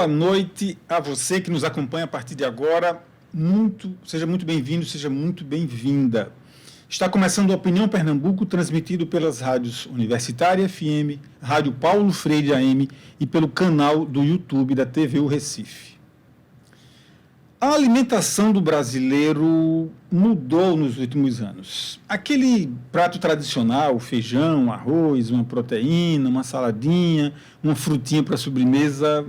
noite a você que nos acompanha a partir de agora. Seja muito bem-vindo, seja muito bem-vinda. Está começando a Opinião Pernambuco, transmitido pelas rádios Universitária FM, Rádio Paulo Freire AM e pelo canal do YouTube da TVU Recife. A alimentação do brasileiro mudou nos últimos anos. Aquele prato tradicional, feijão, arroz, uma proteína, uma saladinha, uma frutinha para sobremesa,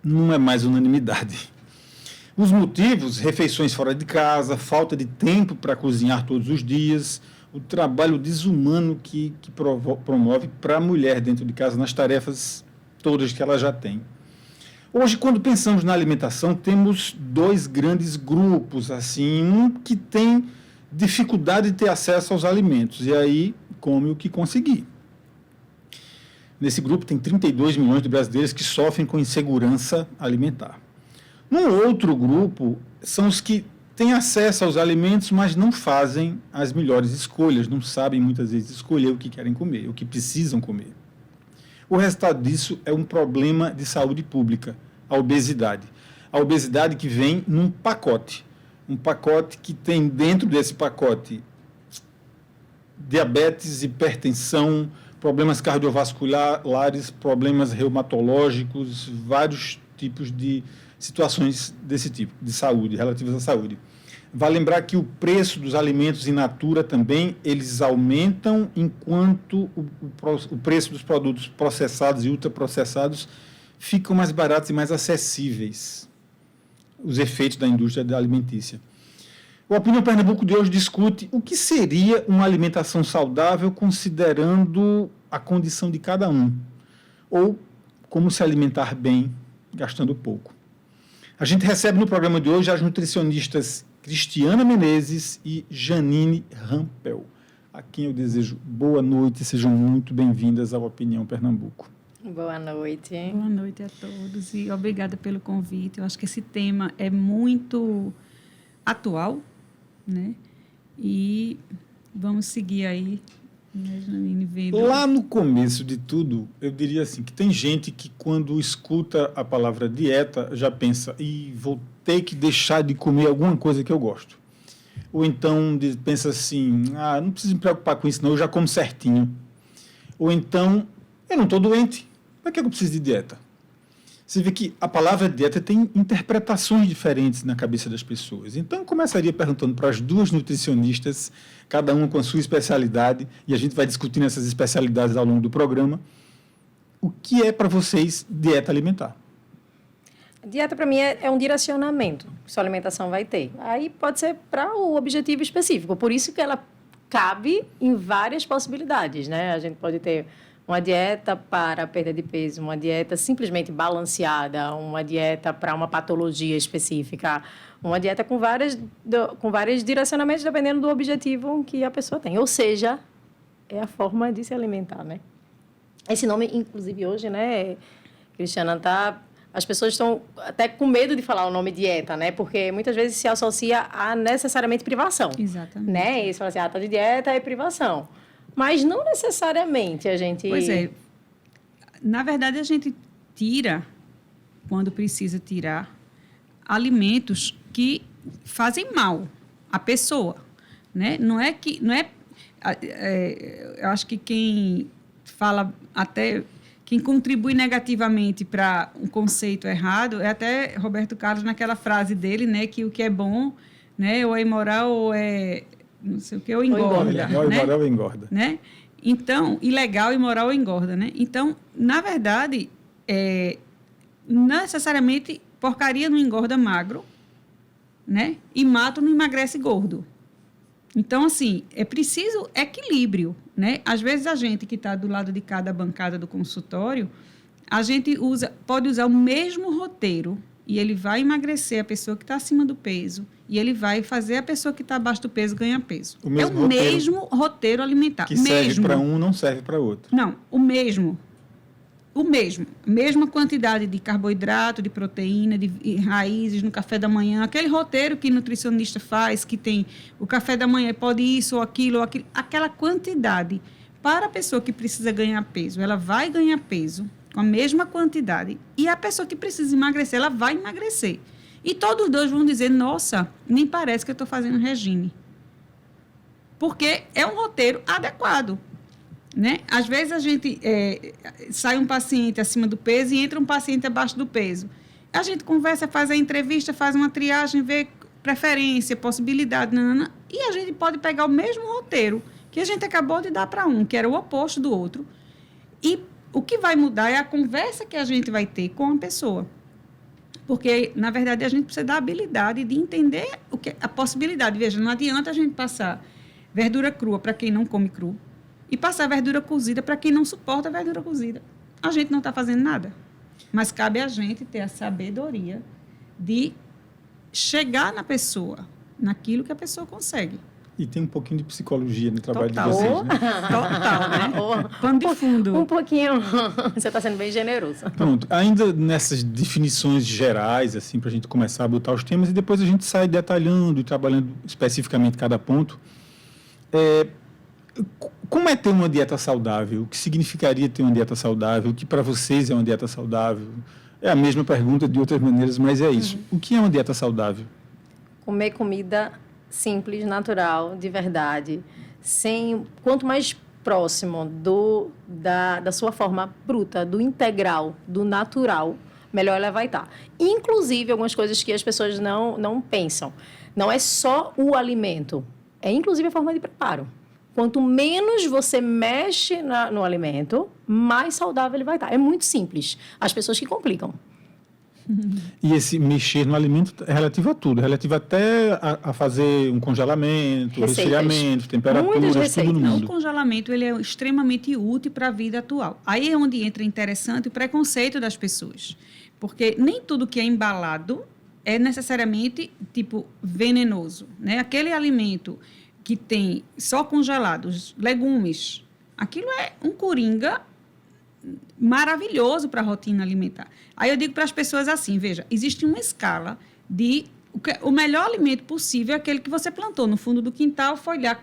não é mais unanimidade. Os motivos: refeições fora de casa, falta de tempo para cozinhar todos os dias, o trabalho desumano que promove para a mulher dentro de casa nas tarefas todas que ela já tem. Hoje, quando pensamos na alimentação, temos dois grandes grupos, assim, um que tem dificuldade de ter acesso aos alimentos, e aí come o que conseguir. Nesse grupo tem 32 milhões de brasileiros que sofrem com insegurança alimentar. No outro grupo, são os que têm acesso aos alimentos, mas não fazem as melhores escolhas, não sabem muitas vezes escolher o que querem comer, o que precisam comer. O resultado disso é um problema de saúde pública, a obesidade. A obesidade que vem num pacote. Um pacote que tem dentro desse pacote diabetes, hipertensão, problemas cardiovasculares, problemas reumatológicos, vários tipos de situações desse tipo, de saúde, relativas à saúde. Vale lembrar que o preço dos alimentos in natura também, eles aumentam, enquanto o preço dos produtos processados e ultraprocessados ficam mais baratos e mais acessíveis. Os efeitos da indústria alimentícia. O Opinião Pernambuco de hoje discute o que seria uma alimentação saudável considerando a condição de cada um, ou como se alimentar bem, gastando pouco. A gente recebe no programa de hoje as nutricionistas Cristiana Menezes e Janine Rampel, a quem eu desejo boa noite e sejam muito bem-vindas ao Opinião Pernambuco. Boa noite. Boa noite a todos e obrigada pelo convite. Eu acho que esse tema é muito atual, né? E vamos seguir aí, né, Janine, vendo. Lá no começo de tudo, eu diria assim, que tem gente que quando escuta a palavra dieta já pensa, vou ter que deixar de comer alguma coisa que eu gosto. Ou então pensa assim, não preciso me preocupar com isso não, eu já como certinho. Ou então, eu não estou doente, para que eu preciso de dieta? Você vê que a palavra dieta tem interpretações diferentes na cabeça das pessoas. Então, eu começaria perguntando para as duas nutricionistas, cada uma com a sua especialidade, e a gente vai discutindo essas especialidades ao longo do programa. O que é para vocês dieta alimentar? Dieta, para mim, é um direcionamento que sua alimentação vai ter. Aí pode ser para o objetivo específico. Por isso que ela cabe em várias possibilidades, né? A gente pode ter uma dieta para a perda de peso, uma dieta simplesmente balanceada, uma dieta para uma patologia específica, uma dieta com vários direcionamentos dependendo do objetivo que a pessoa tem. Ou seja, é a forma de se alimentar, né? Esse nome, inclusive, hoje, né, Cristiana, as pessoas estão até com medo de falar o nome dieta, né? Porque muitas vezes se associa a necessariamente privação. Exatamente. Né? E você fala assim, tá de dieta é privação. Mas não necessariamente a gente... Pois é. Na verdade, a gente tira, quando precisa tirar, alimentos que fazem mal à pessoa, né? Eu acho que quem fala até... Quem contribui negativamente para um conceito errado é até Roberto Carlos naquela frase dele, né? Que o que é bom, né? Ou é imoral ou é... não sei o que, ou engorda. Ilegal, né? Imoral ou engorda. Né? Então, ilegal, imoral ou engorda, né? Então, na verdade, necessariamente porcaria não engorda magro, né? E mato não emagrece gordo. Então, assim, é preciso equilíbrio, né? Às vezes a gente que está do lado de cada bancada do consultório, a gente pode usar o mesmo roteiro e ele vai emagrecer a pessoa que está acima do peso e ele vai fazer a pessoa que está abaixo do peso ganhar peso. Mesmo roteiro alimentar. Que serve para um, não serve para outro. Não, o mesmo. Mesma quantidade de carboidrato, de proteína, de raízes no café da manhã. Aquele roteiro que o nutricionista faz, que tem o café da manhã, pode isso ou aquilo, aquela quantidade. Para a pessoa que precisa ganhar peso, ela vai ganhar peso com a mesma quantidade. E a pessoa que precisa emagrecer, ela vai emagrecer. E todos os dois vão dizer, nossa, nem parece que eu estou fazendo regime. Porque é um roteiro adequado. Né? Às vezes a gente sai um paciente acima do peso e entra um paciente abaixo do peso. A gente conversa, faz a entrevista, faz uma triagem, vê preferência, possibilidade, nanana, e a gente pode pegar o mesmo roteiro que a gente acabou de dar para um, que era o oposto do outro. E o que vai mudar é a conversa que a gente vai ter com a pessoa. Porque, na verdade, a gente precisa da habilidade de entender a possibilidade. Veja, não adianta a gente passar verdura crua para quem não come cru e passar verdura cozida para quem não suporta verdura cozida. A gente não está fazendo nada. Mas cabe a gente ter a sabedoria de chegar na pessoa, naquilo que a pessoa consegue. E tem um pouquinho de psicologia no trabalho Total. de vocês, né? Total, né? Pano de fundo. Um pouquinho. Você está sendo bem generoso. Pronto, ainda nessas definições gerais, assim, para a gente começar a botar os temas, e depois a gente sai detalhando e trabalhando especificamente cada ponto. Como é ter uma dieta saudável? O que significaria ter uma dieta saudável? O que para vocês é uma dieta saudável? É a mesma pergunta de outras maneiras, mas é isso. O que é uma dieta saudável? Comer comida simples, natural, de verdade, quanto mais próximo da sua forma bruta, do integral, do natural, melhor ela vai estar. Inclusive, algumas coisas que as pessoas não pensam. Não é só o alimento, é inclusive a forma de preparo. Quanto menos você mexe no alimento, mais saudável ele vai estar. É muito simples. As pessoas que complicam. E esse mexer no alimento é relativo a tudo, é relativo até a fazer um congelamento, resfriamento, temperaturas, tudo no mundo. O congelamento ele é extremamente útil para a vida atual. Aí é onde entra interessante o preconceito das pessoas. Porque nem tudo que é embalado é necessariamente, tipo, venenoso. Né? Aquele alimento que tem só congelados, legumes, aquilo é um coringa maravilhoso para a rotina alimentar. Aí eu digo para as pessoas assim, veja, existe uma escala de o melhor alimento possível é aquele que você plantou no fundo do quintal, foi lá,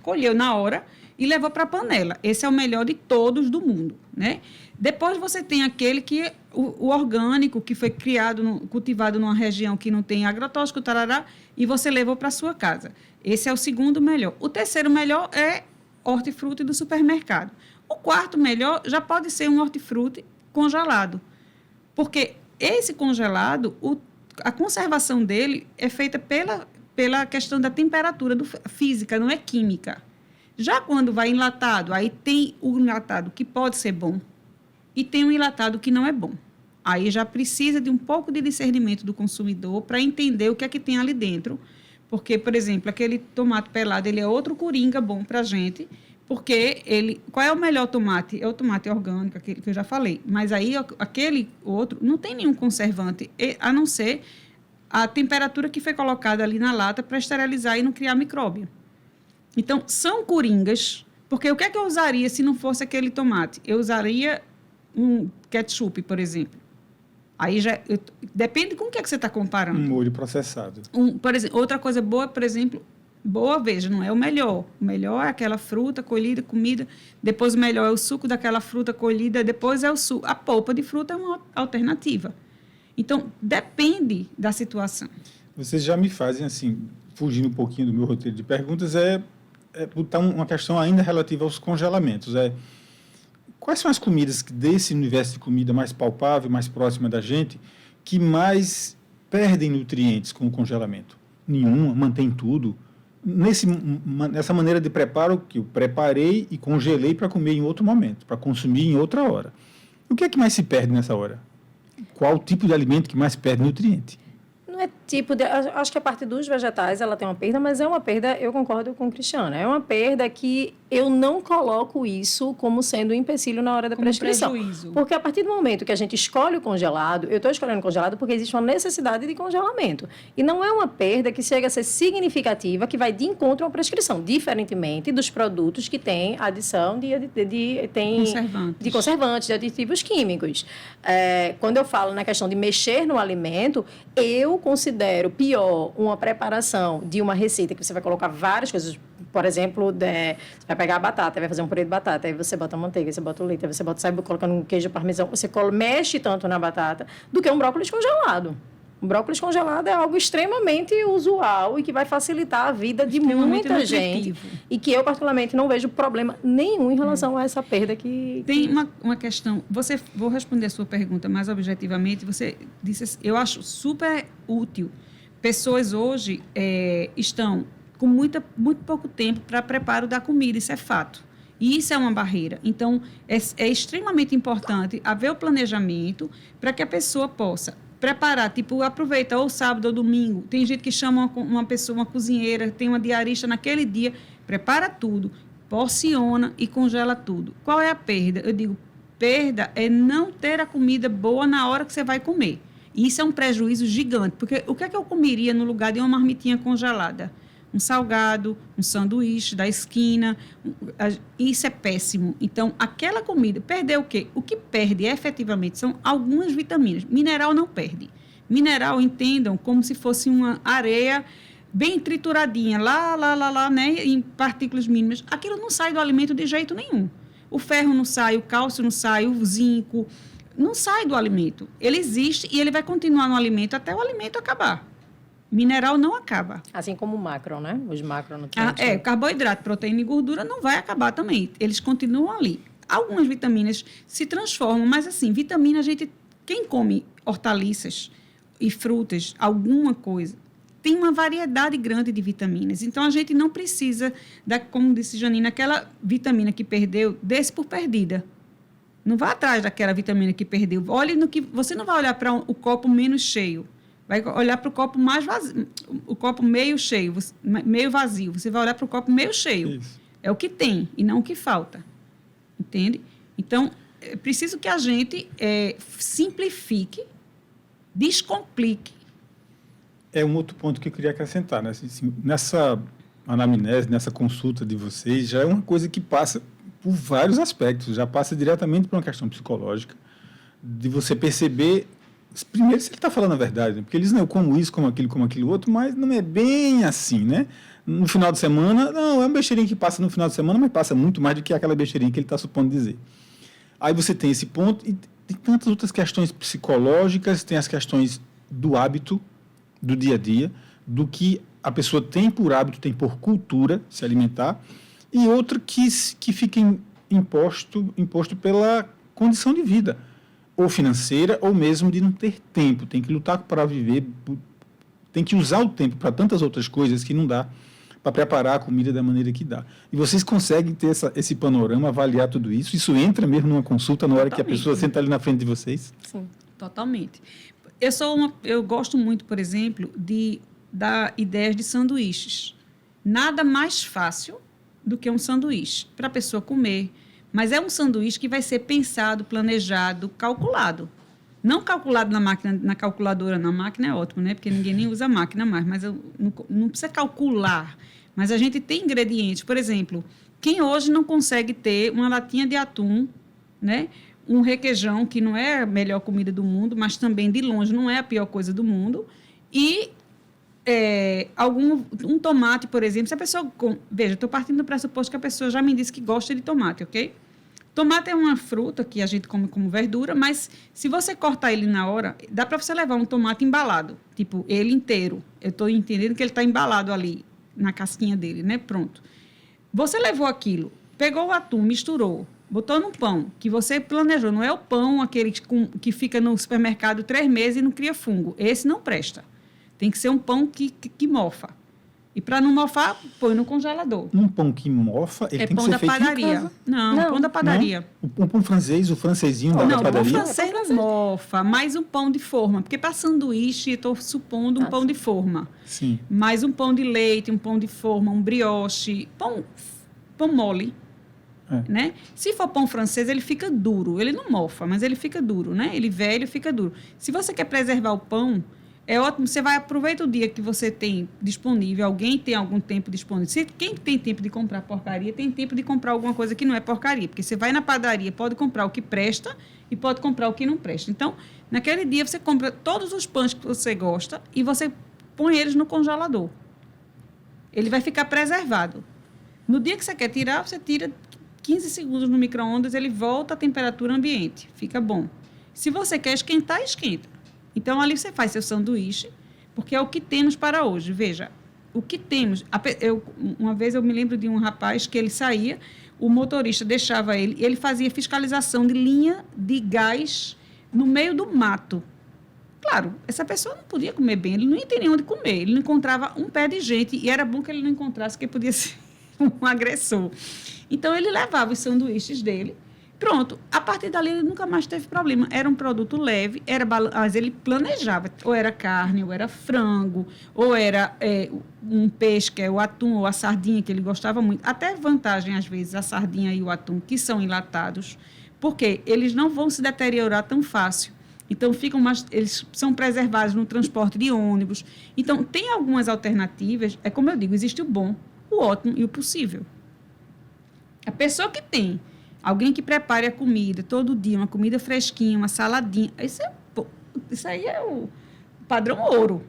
colheu na hora e levou para a panela. Esse é o melhor de todos do mundo, né? Depois você tem aquele que o orgânico, que foi cultivado numa região que não tem agrotóxico, tarará, e você levou para a sua casa. Esse é o segundo melhor. O terceiro melhor é hortifruti do supermercado. O quarto melhor já pode ser um hortifruti congelado. Porque esse congelado, a conservação dele é feita pela questão da temperatura física, não é química. Já quando vai enlatado, aí tem o enlatado que pode ser bom e tem um enlatado que não é bom. Aí já precisa de um pouco de discernimento do consumidor para entender o que é que tem ali dentro. Porque, por exemplo, aquele tomate pelado, ele é outro coringa bom para a gente. Porque qual é o melhor tomate? É o tomate orgânico, aquele que eu já falei. Mas aí, aquele outro, não tem nenhum conservante, a não ser a temperatura que foi colocada ali na lata para esterilizar e não criar micróbio. Então, são coringas, porque o que é que eu usaria se não fosse aquele tomate? Eu usaria um ketchup, por exemplo. Aí depende com o que é que você está comparando. Um molho processado. Por exemplo, outra coisa boa, por exemplo... Boa, veja, não é o melhor. O melhor é aquela fruta colhida, comida. Depois o melhor é o suco daquela fruta colhida. Depois é o suco. A polpa de fruta é uma alternativa. Então, depende da situação. Vocês já me fazem, assim, fugindo um pouquinho do meu roteiro de perguntas, botar uma questão ainda relativa aos congelamentos. Quais são as comidas desse universo de comida mais palpável, mais próxima da gente, que mais perdem nutrientes com o congelamento? Nenhuma, mantém tudo. Nessa maneira de preparo que eu preparei e congelei para comer em outro momento, para consumir em outra hora. O que é que mais se perde nessa hora? Qual o tipo de alimento que mais perde nutriente? Não é tipo de... Acho que a parte dos vegetais ela tem uma perda, mas é uma perda, eu concordo com o Cristiano, é uma perda que eu não coloco isso como sendo um empecilho na hora da prescrição. Prejuízo. Porque a partir do momento que a gente escolhe o congelado, eu estou escolhendo congelado porque existe uma necessidade de congelamento. E não é uma perda que chega a ser significativa, que vai de encontro à prescrição, diferentemente dos produtos que têm adição de conservantes, de aditivos químicos. Quando eu falo na questão de mexer no alimento, eu considero considero pior uma preparação de uma receita que você vai colocar várias coisas. Por exemplo, você vai pegar a batata, vai fazer um purê de batata, aí você bota a manteiga, aí você bota o leite, aí você sai colocando um queijo parmesão, você mexe tanto na batata do que um brócolis congelado. Um brócolis congelado é algo extremamente usual e que vai facilitar a vida de muita gente. E que eu, particularmente, não vejo problema nenhum em relação a essa perda que... Tem uma questão... Vou responder a sua pergunta mais objetivamente. Você disse, eu acho super útil. Pessoas hoje estão com muito pouco tempo para preparo da comida, isso é fato. E isso é uma barreira. Então, é extremamente importante haver o planejamento para que a pessoa possa preparar, tipo, aproveita ou sábado ou domingo. Tem gente que chama uma pessoa, uma cozinheira, tem uma diarista naquele dia, prepara tudo, porciona e congela tudo. Qual é a perda? Eu digo, perda é não ter a comida boa na hora que você vai comer. E isso é um prejuízo gigante, porque o que é que eu comeria no lugar de uma marmitinha congelada? Um salgado, um sanduíche da esquina, isso é péssimo. Então, aquela comida, perder o quê? O que perde efetivamente são algumas vitaminas. Mineral não perde. Mineral, entendam, como se fosse uma areia bem trituradinha, lá, né, em partículas mínimas. Aquilo não sai do alimento de jeito nenhum. O ferro não sai, o cálcio não sai, o zinco não sai do alimento. Ele existe e ele vai continuar no alimento até o alimento acabar. Mineral não acaba. Assim como o macro, né? Os macronutrientes. Carboidrato, proteína e gordura não vai acabar também. Eles continuam ali. Algumas vitaminas se transformam, mas assim, vitamina quem come hortaliças e frutas, alguma coisa, tem uma variedade grande de vitaminas. Então, a gente não precisa, como disse Janine, aquela vitamina que perdeu, desse por perdida. Não vá atrás daquela vitamina que perdeu. Olhe no que... Você não vai olhar para o copo menos cheio. Vai olhar para o copo mais vazio, o copo meio cheio, meio vazio. Você vai olhar para o copo meio cheio. Isso. É o que tem e não o que falta. Entende? Então, é preciso que a gente simplifique, descomplique. É um outro ponto que eu queria acrescentar, né? Assim, nessa anamnese, nessa consulta de vocês, já é uma coisa que passa por vários aspectos. Já passa diretamente por uma questão psicológica, de você perceber... Primeiro, se ele está falando a verdade, né? Porque eles não, eu como isso, como aquilo outro, mas não é bem assim, né? No final de semana, não, é uma besteirinha que passa no final de semana, mas passa muito mais do que aquela besteirinha que ele está supondo dizer. Aí você tem esse ponto e tem tantas outras questões psicológicas, tem as questões do hábito, do dia a dia, do que a pessoa tem por hábito, tem por cultura se alimentar, e outra que fica imposto pela condição de vida, ou financeira, ou mesmo de não ter tempo. Tem que lutar para viver, tem que usar o tempo para tantas outras coisas que não dá para preparar a comida da maneira que dá. E vocês conseguem ter esse panorama, avaliar tudo isso? Isso entra mesmo numa consulta na hora que a pessoa senta ali na frente de vocês? Sim, totalmente. Eu gosto muito, por exemplo, de dar ideias de sanduíches. Nada mais fácil do que um sanduíche para a pessoa comer. Mas é um sanduíche que vai ser pensado, planejado, calculado. Não calculado na máquina, na calculadora. Na máquina é ótimo, né? Porque ninguém nem usa máquina mais. Mas não precisa calcular. Mas a gente tem ingredientes. Por exemplo, quem hoje não consegue ter uma latinha de atum, né? Um requeijão, que não é a melhor comida do mundo, mas também, de longe, não é a pior coisa do mundo. E um tomate, por exemplo, se a pessoa... Veja, estou partindo do pressuposto que a pessoa já me disse que gosta de tomate, ok? Tomate é uma fruta que a gente come como verdura, mas se você cortar ele na hora, dá para você levar um tomate embalado, tipo, ele inteiro. Eu estou entendendo que ele está embalado ali, na casquinha dele, né? Pronto. Você levou aquilo, pegou o atum, misturou, botou no pão que você planejou. Não é o pão aquele que fica no supermercado 3 meses e não cria fungo. Esse não presta. Tem que ser um pão que mofa. E para não mofar, põe no congelador. Um pão que mofa, ele tem que ser feito em casa? Pão da padaria. Não, pão da padaria. Não. O pão francês, o francesinho da padaria? Não, o pão francês não mofa, mas um pão de forma. Porque para sanduíche, estou supondo um pão de forma. Sim. Mas um pão de leite, um pão de forma, um brioche, pão mole. Né? Se for pão francês, ele fica duro. Ele não mofa, mas ele fica duro, né? Ele velho fica duro. Se você quer preservar o pão... É ótimo, você vai aproveitar o dia que você tem disponível, alguém tem algum tempo disponível. Quem tem tempo de comprar porcaria, tem tempo de comprar alguma coisa que não é porcaria. Porque você vai na padaria, pode comprar o que presta e pode comprar o que não presta. Então, naquele dia, você compra todos os pães que você gosta e você põe eles no congelador. Ele vai ficar preservado. No dia que você quer tirar, você tira 15 segundos no micro-ondas, ele volta à temperatura ambiente. Fica bom. Se você quer esquentar, esquenta. Então, ali você faz seu sanduíche, porque é o que temos para hoje. Veja, o que temos... Uma vez eu me lembro de um rapaz que ele saía, o motorista deixava ele, e ele fazia fiscalização de linha de gás no meio do mato. Claro, essa pessoa não podia comer bem, ele não ia ter nem onde comer, ele não encontrava um pé de gente, e era bom que ele não encontrasse, porque podia ser um agressor. Então, ele levava os sanduíches dele, pronto. A partir dali, ele nunca mais teve problema. Era um produto leve, mas ele planejava. Ou era carne, ou era frango, ou era um peixe, que é o atum, ou a sardinha, que ele gostava muito. Até vantagem, às vezes, a sardinha e o atum, que são enlatados, porque eles não vão se deteriorar tão fácil. Então, eles são preservados no transporte de ônibus. Então, tem algumas alternativas. É como eu digo, existe o bom, o ótimo e o possível. A pessoa que tem alguém que prepare a comida todo dia, uma comida fresquinha, uma saladinha, isso aí é o padrão ouro.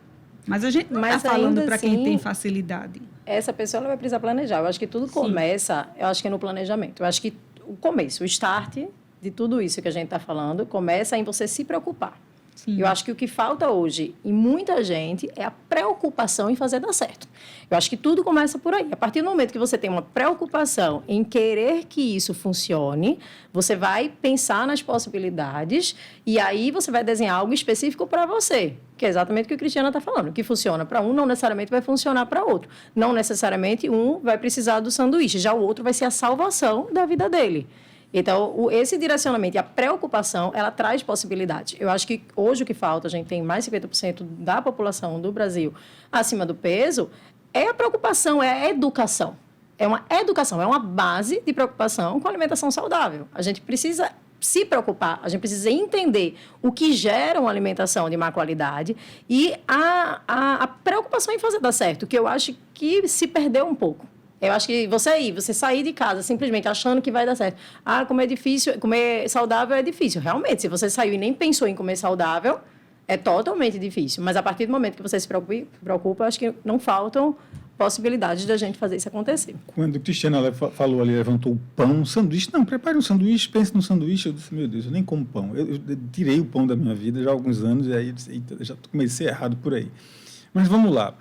Mas a gente não está falando para quem tem facilidade. Essa pessoa ela vai precisar planejar. Eu acho que tudo começa, eu acho que é no planejamento. Eu acho que o começo, o start de tudo isso que a gente está falando, começa em você se preocupar. Sim. Eu acho que o que falta hoje em muita gente é a preocupação em fazer dar certo. Eu acho que tudo começa por aí. A partir do momento que você tem uma preocupação em querer que isso funcione, você vai pensar nas possibilidades e aí você vai desenhar algo específico para você, que é exatamente o que a Cristiana está falando. O que funciona para um não necessariamente vai funcionar para outro. Não necessariamente um vai precisar do sanduíche, já o outro vai ser a salvação da vida dele. Então, esse direcionamento e a preocupação, ela traz possibilidades. Eu acho que hoje o que falta, a gente tem mais de 50% da população do Brasil acima do peso, é a preocupação, é a educação. É uma educação, é uma base de preocupação com a alimentação saudável. A gente precisa se preocupar, a gente precisa entender o que gera uma alimentação de má qualidade e a preocupação em fazer dar certo, que eu acho que se perdeu um pouco. Eu acho que você sair de casa simplesmente achando que vai dar certo. Comer difícil, comer saudável é difícil. Realmente, se você saiu e nem pensou em comer saudável, é totalmente difícil. Mas a partir do momento que você se preocupa, eu acho que não faltam possibilidades da gente fazer isso acontecer. Quando a Cristiana falou ali, levantou o pão, sanduíche. Não, prepare um sanduíche, pense no sanduíche. Eu disse, meu Deus, eu nem como pão. Eu tirei o pão da minha vida já há alguns anos e aí eu disse, eita, já comecei errado por aí. Mas vamos lá.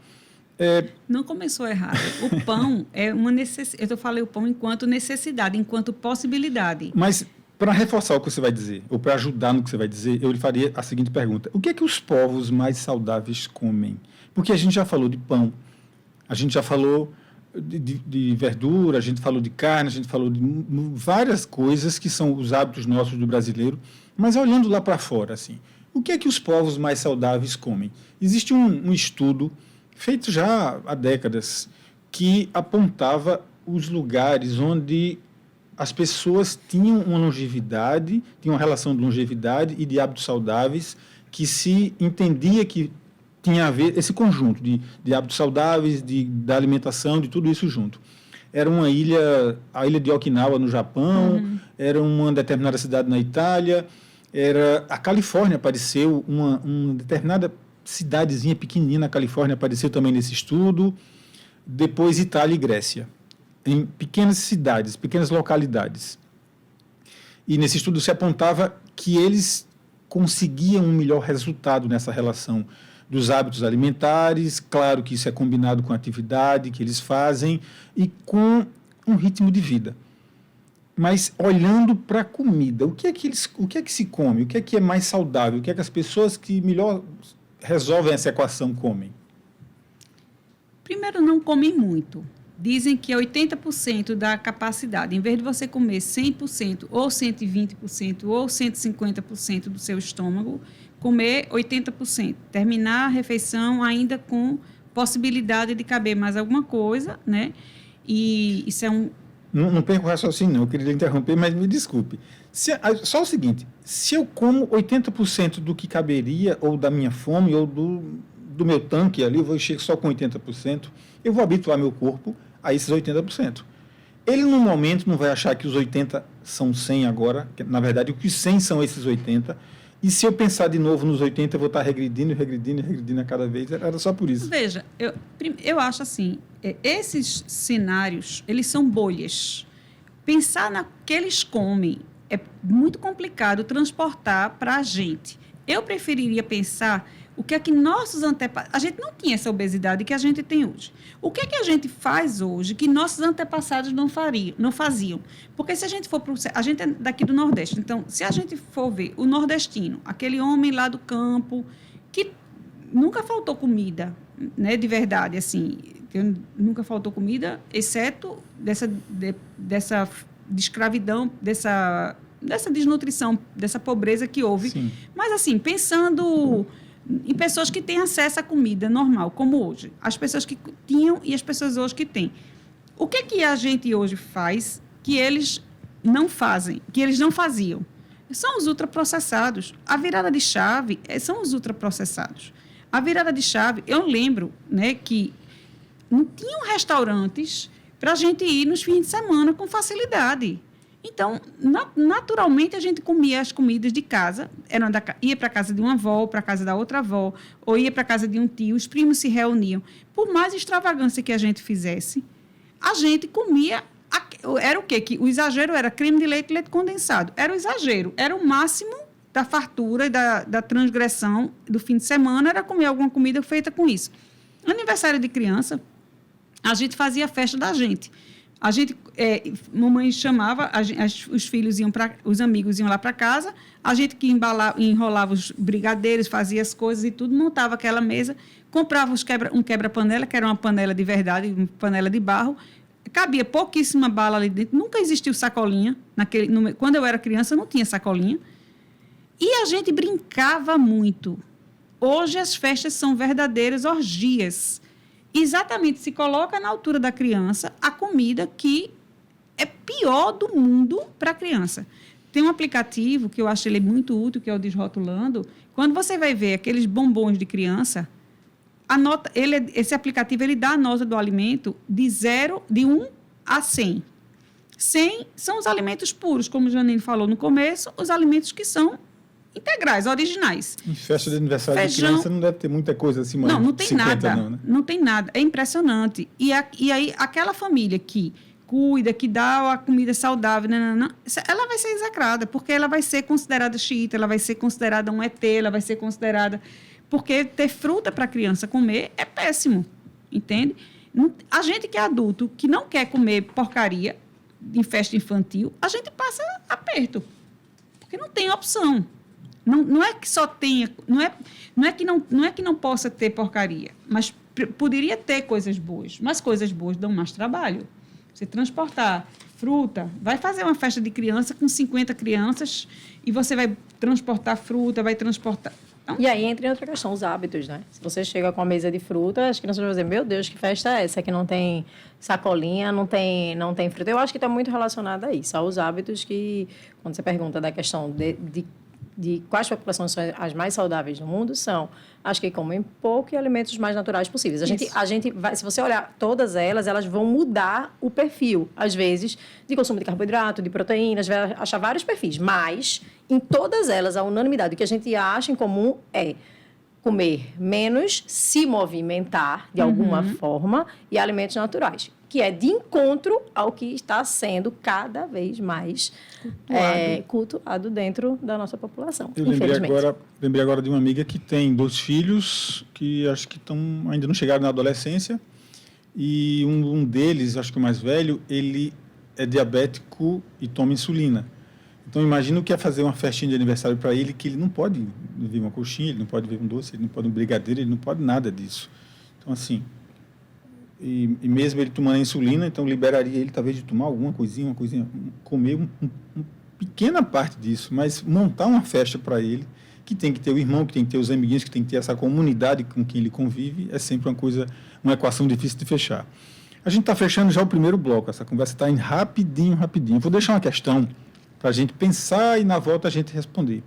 Não começou errado. O pão é uma necessidade. Eu falei o pão enquanto necessidade, enquanto possibilidade. Mas, para reforçar o que você vai dizer, ou para ajudar no que você vai dizer, eu lhe faria a seguinte pergunta. O que é que os povos mais saudáveis comem? Porque a gente já falou de pão, a gente já falou de verdura, a gente falou de carne, a gente falou de várias coisas que são os hábitos nossos do brasileiro, mas olhando lá para fora, assim, o que é que os povos mais saudáveis comem? Existe um estudo feito já há décadas, que apontava os lugares onde as pessoas tinham uma longevidade, tinham uma relação de longevidade e de hábitos saudáveis, que se entendia que tinha a ver esse conjunto de hábitos saudáveis, da alimentação, de tudo isso junto. Era uma ilha, a ilha de Okinawa, no Japão, era uma determinada cidade na Itália, a Califórnia apareceu, uma determinada cidadezinha pequenininha na Califórnia apareceu também nesse estudo, depois Itália e Grécia, em pequenas cidades, pequenas localidades. E nesse estudo se apontava que eles conseguiam um melhor resultado nessa relação dos hábitos alimentares, claro que isso é combinado com a atividade que eles fazem e com um ritmo de vida. Mas olhando para a comida, o que é que se come? O que é mais saudável? O que é que as pessoas que melhor resolvem essa equação comem? Primeiro, não comem muito. Dizem que é 80% da capacidade. Em vez de você comer 100%, ou 120%, ou 150% do seu estômago, comer 80%. Terminar a refeição ainda com possibilidade de caber mais alguma coisa, né? E isso é um... Não perco o raciocínio, não. Eu queria interromper, mas me desculpe. Só o seguinte, se eu como 80% do que caberia, ou da minha fome, ou do meu tanque ali, eu vou encher só com 80%, eu vou habituar meu corpo a esses 80%. Ele, no momento, não vai achar que os 80 são 100 agora, que, na verdade, os 100 são esses 80, E se eu pensar de novo nos 80, eu vou estar regredindo a cada vez. Era só por isso. Veja, eu acho assim, esses cenários, eles são bolhas. Pensar no que eles comem é muito complicado transportar para a gente. Eu preferiria pensar o que é que nossos antepassados... A gente não tinha essa obesidade que a gente tem hoje. O que é que a gente faz hoje que nossos antepassados não faziam? Porque se a gente for... A gente é daqui do Nordeste. Então, se a gente for ver o nordestino, aquele homem lá do campo, que nunca faltou comida, né, de verdade, assim, nunca faltou comida, exceto dessa de escravidão, dessa desnutrição, dessa pobreza que houve. Sim. Mas, assim, pensando em pessoas que têm acesso à comida normal, como hoje. As pessoas que tinham e as pessoas hoje que têm. O que é que a gente hoje faz que eles não fazem, que eles não faziam? São os ultraprocessados. A virada de chave são os ultraprocessados. A virada de chave, eu lembro, né, que não tinham restaurantes para a gente ir nos fins de semana com facilidade. Então, naturalmente, a gente comia as comidas de casa, ia para a casa de uma avó, para a casa da outra avó, ou ia para a casa de um tio, os primos se reuniam. Por mais extravagância que a gente fizesse, a gente comia... Era o quê? Que o exagero era creme de leite e leite condensado. Era o exagero, era o máximo da fartura e da transgressão do fim de semana, era comer alguma comida feita com isso. Aniversário de criança, a gente fazia a festa da gente. A gente, mamãe chamava, os filhos os amigos iam lá para casa, a gente que enrolava os brigadeiros, fazia as coisas e tudo, montava aquela mesa, comprava um quebra-panela, que era uma panela de verdade, uma panela de barro, cabia pouquíssima bala ali dentro, nunca existiu sacolinha, quando eu era criança não tinha sacolinha, e a gente brincava muito. Hoje as festas são verdadeiras orgias. Exatamente, se coloca na altura da criança a comida que é pior do mundo para a criança. Tem um aplicativo que eu acho ele muito útil, que é o Desrotulando. Quando você vai ver aqueles bombons de criança, esse aplicativo ele dá a nota do alimento de 1 a 100. 100 são os alimentos puros, como o Janine falou no começo, os alimentos que são integrais, originais. Em festa de aniversário de criança não deve ter muita coisa assim, mas não tem 50, nada. não, né? Não tem nada. É impressionante. E aí, aquela família que cuida, que dá a comida saudável, ela vai ser execrada, porque ela vai ser considerada xiita, ela vai ser considerada um ET, ela vai ser considerada... Porque ter fruta para a criança comer é péssimo, entende? A gente que é adulto, que não quer comer porcaria em festa infantil, a gente passa aperto, porque não tem opção. Não é que só tenha, não é que não possa ter porcaria, mas poderia ter coisas boas, mas coisas boas dão mais trabalho. Você transportar fruta, vai fazer uma festa de criança com 50 crianças e você vai transportar fruta, vai transportar... Então, e aí entra em outra questão, os hábitos, né? Se você chega com a mesa de fruta, as crianças vão dizer, meu Deus, que festa é essa? Que não tem sacolinha, não tem fruta. Eu acho que está muito relacionado a isso, aos hábitos que, quando você pergunta da questão de quais populações são as mais saudáveis do mundo, são as que comem pouco e alimentos mais naturais possíveis. A gente vai, se você olhar todas elas vão mudar o perfil, às vezes, de consumo de carboidrato, de proteínas, vai achar vários perfis, mas em todas elas, a unanimidade, o que a gente acha em comum é comer menos, se movimentar de alguma forma e alimentos naturais, que é de encontro ao que está sendo cada vez mais cultuado dentro da nossa população, Eu infelizmente. lembrei agora de uma amiga que tem 2 filhos que acho que ainda não chegaram na adolescência e um deles, acho que o mais velho, ele é diabético e toma insulina. Então, imagina o que é fazer uma festinha de aniversário para ele, que ele não pode ver uma coxinha, ele não pode ver um doce, ele não pode um brigadeiro, ele não pode nada disso. Então, assim, e mesmo ele tomando a insulina, então liberaria ele talvez de tomar alguma coisinha, comer uma pequena parte disso, mas montar uma festa para ele, que tem que ter o irmão, que tem que ter os amiguinhos, que tem que ter essa comunidade com quem ele convive, é sempre uma equação difícil de fechar. A gente está fechando já o primeiro bloco, essa conversa está indo rapidinho. Vou deixar uma questão para a gente pensar e na volta a gente responder,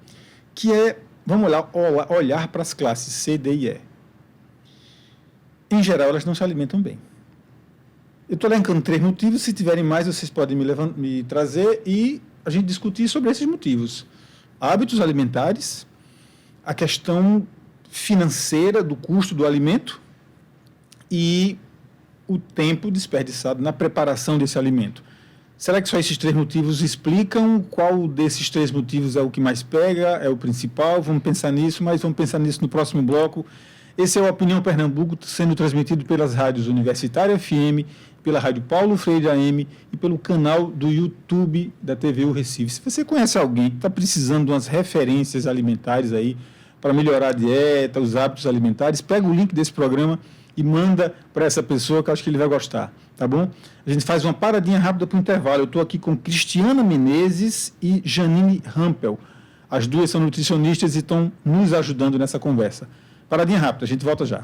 que é, vamos olhar para as classes C, D e E. Em geral, elas não se alimentam bem. Eu estou elencando 3 motivos, se tiverem mais, vocês podem me trazer e a gente discutir sobre esses motivos. Hábitos alimentares, a questão financeira do custo do alimento e o tempo desperdiçado na preparação desse alimento. Será que só esses 3 motivos explicam? Qual desses 3 motivos é o que mais pega, é o principal? Vamos pensar nisso, mas vamos pensar nisso no próximo bloco. Esse é o Opinião Pernambuco, sendo transmitido pelas rádios Universitária FM, pela Rádio Paulo Freire AM e pelo canal do YouTube da TVU Recife. Se você conhece alguém que está precisando de umas referências alimentares aí para melhorar a dieta, os hábitos alimentares, pega o link desse programa e manda para essa pessoa que eu acho que ele vai gostar, tá bom? A gente faz uma paradinha rápida para o intervalo. Eu estou aqui com Cristiana Menezes e Janine Rampel. As duas são nutricionistas e estão nos ajudando nessa conversa. Paradinha rápida, a gente volta já.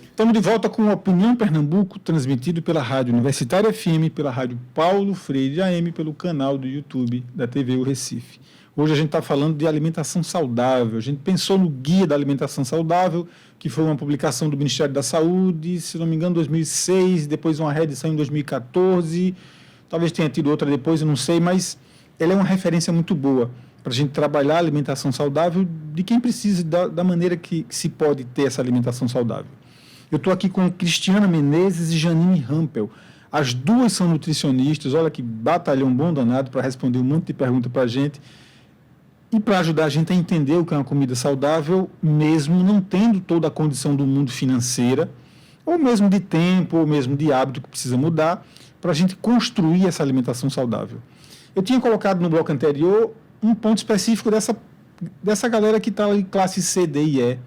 Estamos de volta com a Opinião Pernambuco, transmitido pela Rádio Universitária FM, pela Rádio Paulo Freire AM, pelo canal do YouTube da TVU Recife. Hoje a gente está falando de alimentação saudável. A gente pensou no Guia da Alimentação Saudável, que foi uma publicação do Ministério da Saúde, se não me engano, em 2006, depois uma reedição em 2014, talvez tenha tido outra depois, eu não sei, mas ela é uma referência muito boa para a gente trabalhar a alimentação saudável de quem precisa, da maneira que se pode ter essa alimentação saudável. Eu estou aqui com Cristiana Menezes e Janine Rampel. As duas são nutricionistas, olha que batalhão bom danado para responder um monte de perguntas para a gente e para ajudar a gente a entender o que é uma comida saudável, mesmo não tendo toda a condição do mundo financeira, ou mesmo de tempo, ou mesmo de hábito que precisa mudar, para a gente construir essa alimentação saudável. Eu tinha colocado no bloco anterior um ponto específico dessa galera que está em classe C, D e E,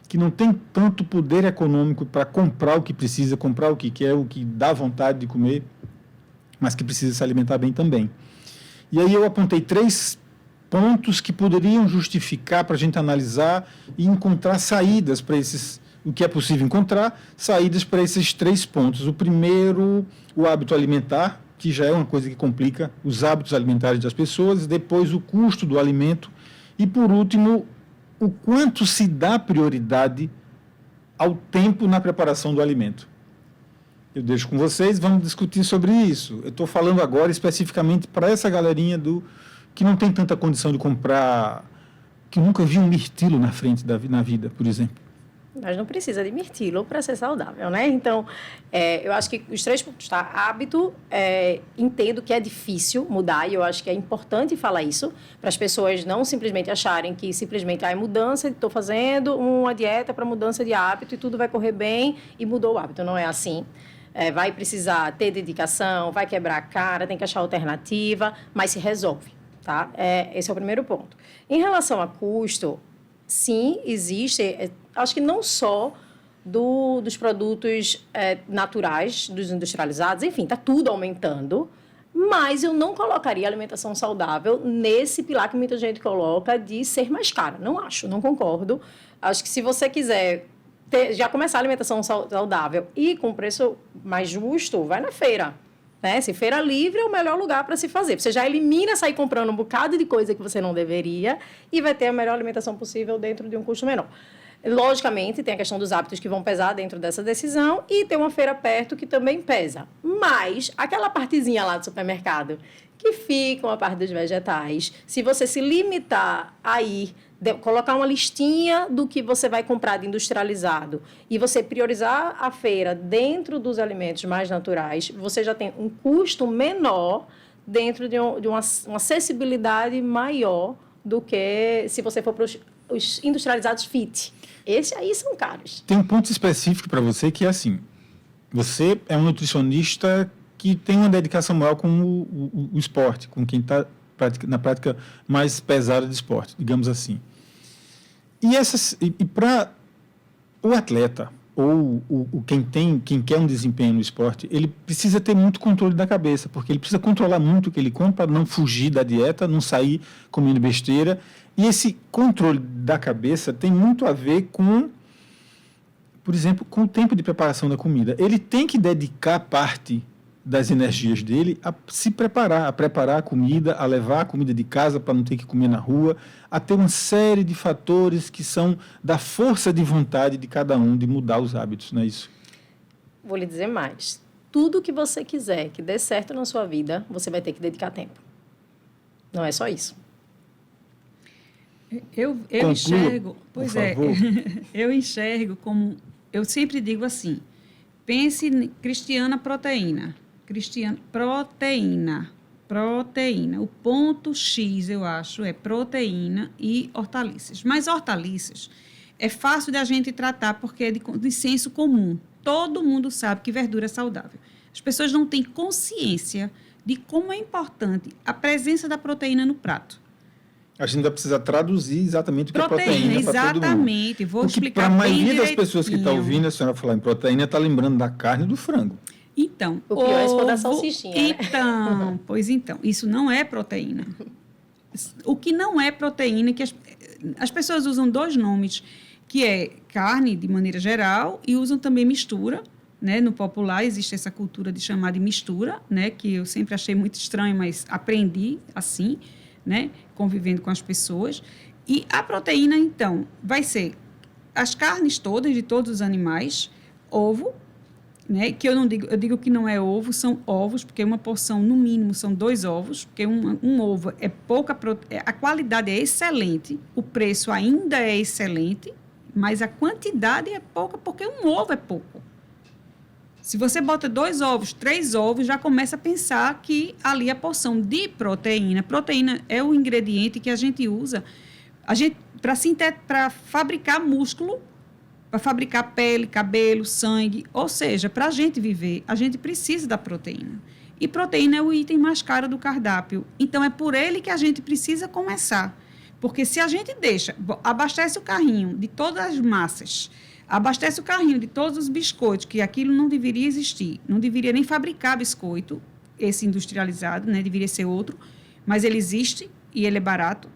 que não tem tanto poder econômico para comprar o que precisa, comprar o que quer, o que dá vontade de comer, mas que precisa se alimentar bem também. E aí eu apontei 3 pontos que poderiam justificar para a gente analisar e encontrar saídas para o que é possível encontrar, saídas para esses 3 pontos. O primeiro, o hábito alimentar, que já é uma coisa que complica os hábitos alimentares das pessoas, depois o custo do alimento e, por último, o quanto se dá prioridade ao tempo na preparação do alimento. Eu deixo com vocês, vamos discutir sobre isso. Eu estou falando agora especificamente para essa galerinha que não tem tanta condição de comprar, que nunca viu um mirtilo na frente na vida, por exemplo. Mas não precisa de mirtilo para ser saudável, né? Então, eu acho que os 3 pontos, tá? Hábito, entendo que é difícil mudar e eu acho que é importante falar isso para as pessoas não simplesmente acharem que simplesmente é mudança, estou fazendo uma dieta para mudança de hábito e tudo vai correr bem e mudou o hábito. Não é assim. Vai precisar ter dedicação, vai quebrar a cara, tem que achar alternativa, mas se resolve, tá? Esse é o primeiro ponto. Em relação a custo, sim, existe... Acho que não só dos produtos naturais, dos industrializados, enfim, está tudo aumentando, mas eu não colocaria a alimentação saudável nesse pilar que muita gente coloca de ser mais cara. Não acho, não concordo. Acho que se você quiser já começar a alimentação saudável e com preço mais justo, vai na feira. Né? Se feira livre é o melhor lugar para se fazer. Você já elimina sair comprando um bocado de coisa que você não deveria e vai ter a melhor alimentação possível dentro de um custo menor. Logicamente, tem a questão dos hábitos que vão pesar dentro dessa decisão e tem uma feira perto que também pesa. Mas aquela partezinha lá do supermercado que fica uma parte dos vegetais, se você se limitar a ir, colocar uma listinha do que você vai comprar de industrializado e você priorizar a feira dentro dos alimentos mais naturais, você já tem um custo menor dentro de uma acessibilidade maior do que se você for para os industrializados fit. Esses aí são caros. Tem um ponto específico para você que é assim, você é um nutricionista que tem uma dedicação maior com o esporte, com quem está na prática mais pesada de esporte, digamos assim. E para o atleta, ou quem quer um desempenho no esporte, ele precisa ter muito controle da cabeça, porque ele precisa controlar muito o que ele come para não fugir da dieta, não sair comendo besteira. E esse controle da cabeça tem muito a ver com, por exemplo, com o tempo de preparação da comida. Ele tem que dedicar parte das energias dele a se preparar, a preparar a comida, a levar a comida de casa para não ter que comer na rua, a ter uma série de fatores que são da força de vontade de cada um de mudar os hábitos, não é isso? Vou lhe dizer mais. Tudo que você quiser que dê certo na sua vida, você vai ter que dedicar tempo. Não é só isso. Eu Conclua, enxergo, por favor. Eu enxergo como, eu sempre digo assim, pense em Cristiana proteína, proteína. O ponto X, eu acho, é proteína e hortaliças. Mas hortaliças é fácil de a gente tratar porque é de senso comum. Todo mundo sabe que verdura é saudável. As pessoas não têm consciência de como é importante a presença da proteína no prato. A gente ainda precisa traduzir exatamente o que é proteína para todo mundo. Exatamente. Vou Porque explicar para a maioria bem das pessoas que está direitinho. ouvindo a senhora falar em proteína, está lembrando da carne e do frango. Então, O pior é se for da ovo- salsichinha, né? Então, pois então, isso não é proteína. O que não é proteína, que as pessoas usam dois nomes, que é carne, de maneira geral, e usam também mistura, né? No popular existe essa cultura de chamar de mistura, né? Que eu sempre achei muito estranho, mas aprendi assim, né? Convivendo com as pessoas. E a proteína, então, vai ser as carnes todas, de todos os animais, ovo, né? Que eu digo que não é ovo, são ovos, porque uma porção, no mínimo, são 2 ovos, porque um ovo é pouca, a qualidade é excelente, o preço ainda é excelente, mas a quantidade é pouca, porque um ovo é pouco. Se você bota 2 ovos, 3 ovos, já começa a pensar que ali a porção de proteína. Proteína é o ingrediente que a gente usa para fabricar músculo, para fabricar pele, cabelo, sangue. Ou seja, para a gente viver, a gente precisa da proteína. E proteína é o item mais caro do cardápio. Então, é por ele que a gente precisa começar. Porque se a gente abastece o carrinho de todas as massas, abastece o carrinho de todos os biscoitos, que aquilo não deveria existir, não deveria nem fabricar biscoito, esse industrializado, né? Deveria ser outro, mas ele existe e ele é barato,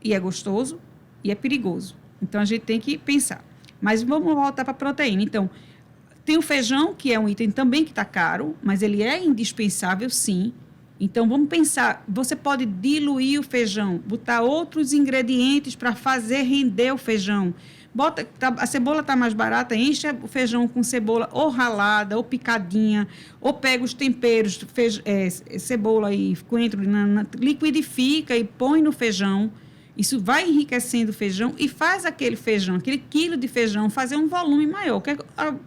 e é gostoso, e é perigoso. Então, a gente tem que pensar. Mas vamos voltar para a proteína. Então, tem o feijão, que é um item também que está caro, mas ele é indispensável, sim. Então, vamos pensar, você pode diluir o feijão, botar outros ingredientes para fazer render o feijão. A cebola está mais barata, enche o feijão com cebola ou ralada, ou picadinha, ou pega os temperos, cebola e coentro, liquidifica e põe no feijão. Isso vai enriquecendo o feijão e faz aquele feijão, aquele quilo de feijão, fazer um volume maior.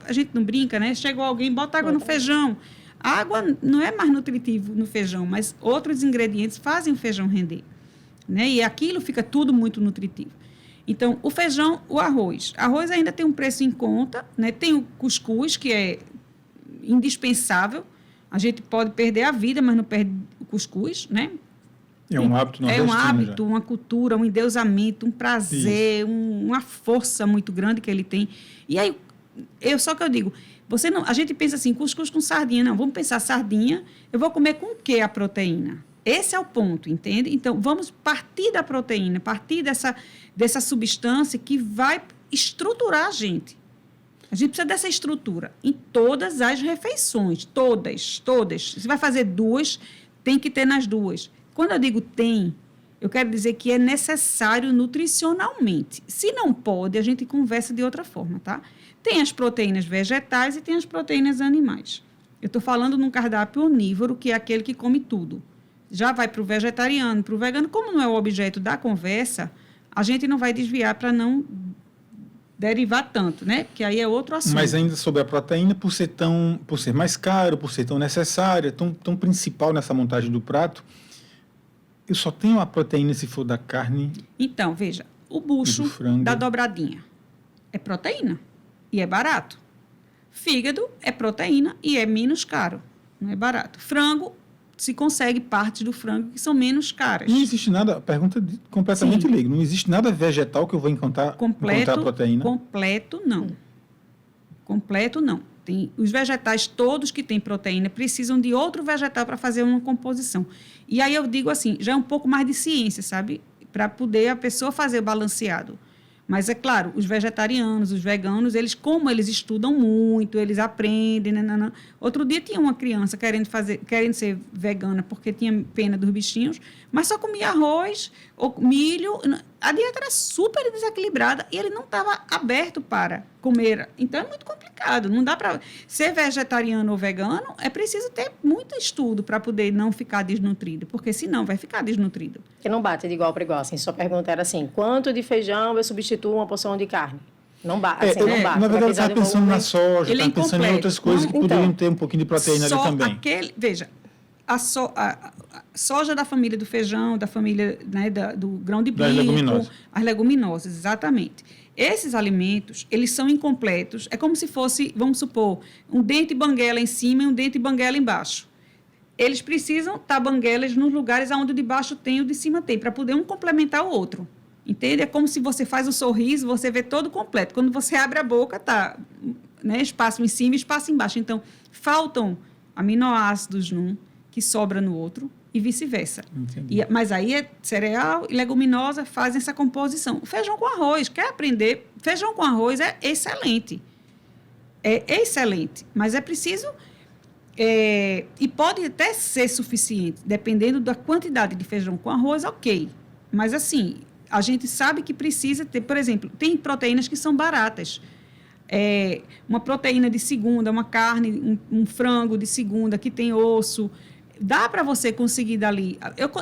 A gente não brinca, né? Chegou alguém, bota água no feijão. A água não é mais nutritivo no feijão, mas outros ingredientes fazem o feijão render, né? E aquilo fica tudo muito nutritivo. Então, o feijão, o arroz. Arroz ainda tem um preço em conta, né? Tem o cuscuz, que é indispensável. A gente pode perder a vida, mas não perde o cuscuz, né? É um hábito nordestino. É um já. hábito, uma cultura, um endeusamento, um prazer, uma força muito grande que ele tem. E aí, só que eu digo, a gente pensa assim, cuscuz com sardinha. Não, vamos pensar sardinha, eu vou comer com o que a proteína? Esse é o ponto, entende? Então, vamos partir da proteína, partir dessa substância que vai estruturar a gente. A gente precisa dessa estrutura em todas as refeições, todas. Se vai fazer 2, tem que ter nas 2. Quando eu digo tem, eu quero dizer que é necessário nutricionalmente. Se não pode, a gente conversa de outra forma, tá? Tem as proteínas vegetais e tem as proteínas animais. Eu estou falando num cardápio onívoro, que é aquele que come tudo. Já vai para o vegetariano, para o vegano. Como não é o objeto da conversa, a gente não vai desviar para não derivar tanto, né? Porque aí é outro assunto. Mas ainda sobre a proteína, por ser mais caro, por ser tão necessária, tão principal nessa montagem do prato, eu só tenho a proteína se for da carne. Então, veja, o bucho da dobradinha é proteína e é barato. Fígado é proteína e é menos caro, não é barato. Frango, se consegue partes do frango que são menos caras. Não existe nada, pergunta completamente leiga, não existe nada vegetal que eu vou encontrar proteína? Completo, não. Completo, não. Tem, os vegetais todos que têm proteína precisam de outro vegetal para fazer uma composição. E aí eu digo assim, já é um pouco mais de ciência, sabe? Para poder a pessoa fazer balanceado. Mas, é claro, os vegetarianos, os veganos, como eles estudam muito, eles aprendem. Nanana. Outro dia tinha uma criança querendo ser vegana porque tinha pena dos bichinhos, mas só comia arroz, ou milho. A dieta era super desequilibrada e ele não estava aberto para comer. Então, é muito complicado. Não dá para ser vegetariano ou vegano, é preciso ter muito estudo para poder não ficar desnutrido, porque senão vai ficar desnutrido. Que não bate de igual para igual. Assim, sua pergunta era assim, quanto de feijão eu substituo uma porção de carne? Não bate, assim, não bate. Na verdade, eu estava pensando na soja, Ele é estava pensando em outras coisas que poderiam ter um pouquinho de proteína ali também. Veja, a soja da família do feijão, da família, né, do grão de bico, as leguminosas, exatamente. Esses alimentos, eles são incompletos. É como se fosse, vamos supor, um dente banguela em cima e um dente banguela embaixo. Eles precisam estar banguelas nos lugares onde o de baixo tem e o de cima tem, para poder um complementar o outro. Entende? É como se você faz o sorriso, você vê todo completo. Quando você abre a boca, tá, né, espaço em cima e espaço embaixo. Então, faltam aminoácidos num, que sobra no outro, e vice-versa. Mas aí cereal e leguminosa fazem essa composição. Feijão com arroz, quer aprender? Feijão com arroz é excelente. É excelente, mas é preciso... e pode até ser suficiente, dependendo da quantidade de feijão com arroz, ok. Mas, assim, a gente sabe que precisa ter, por exemplo, tem proteínas que são baratas. Uma proteína de segunda, uma carne, um frango de segunda que tem osso... Dá para você conseguir dali.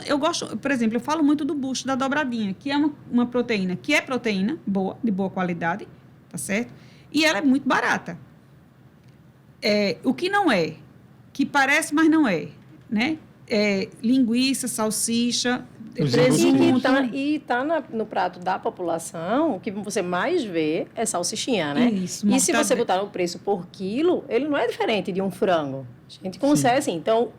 Eu gosto, por exemplo, eu falo muito do bucho da dobradinha, que é uma proteína que é proteína boa, de boa qualidade, tá certo? E ela é muito barata. O que não é, que parece, mas não é, né? Linguiça, salsicha, e está no prato da população, o que você mais vê é salsichinha, né? Isso, e se você botar o preço por quilo, ele não é diferente de um frango. A gente consegue, assim. Então,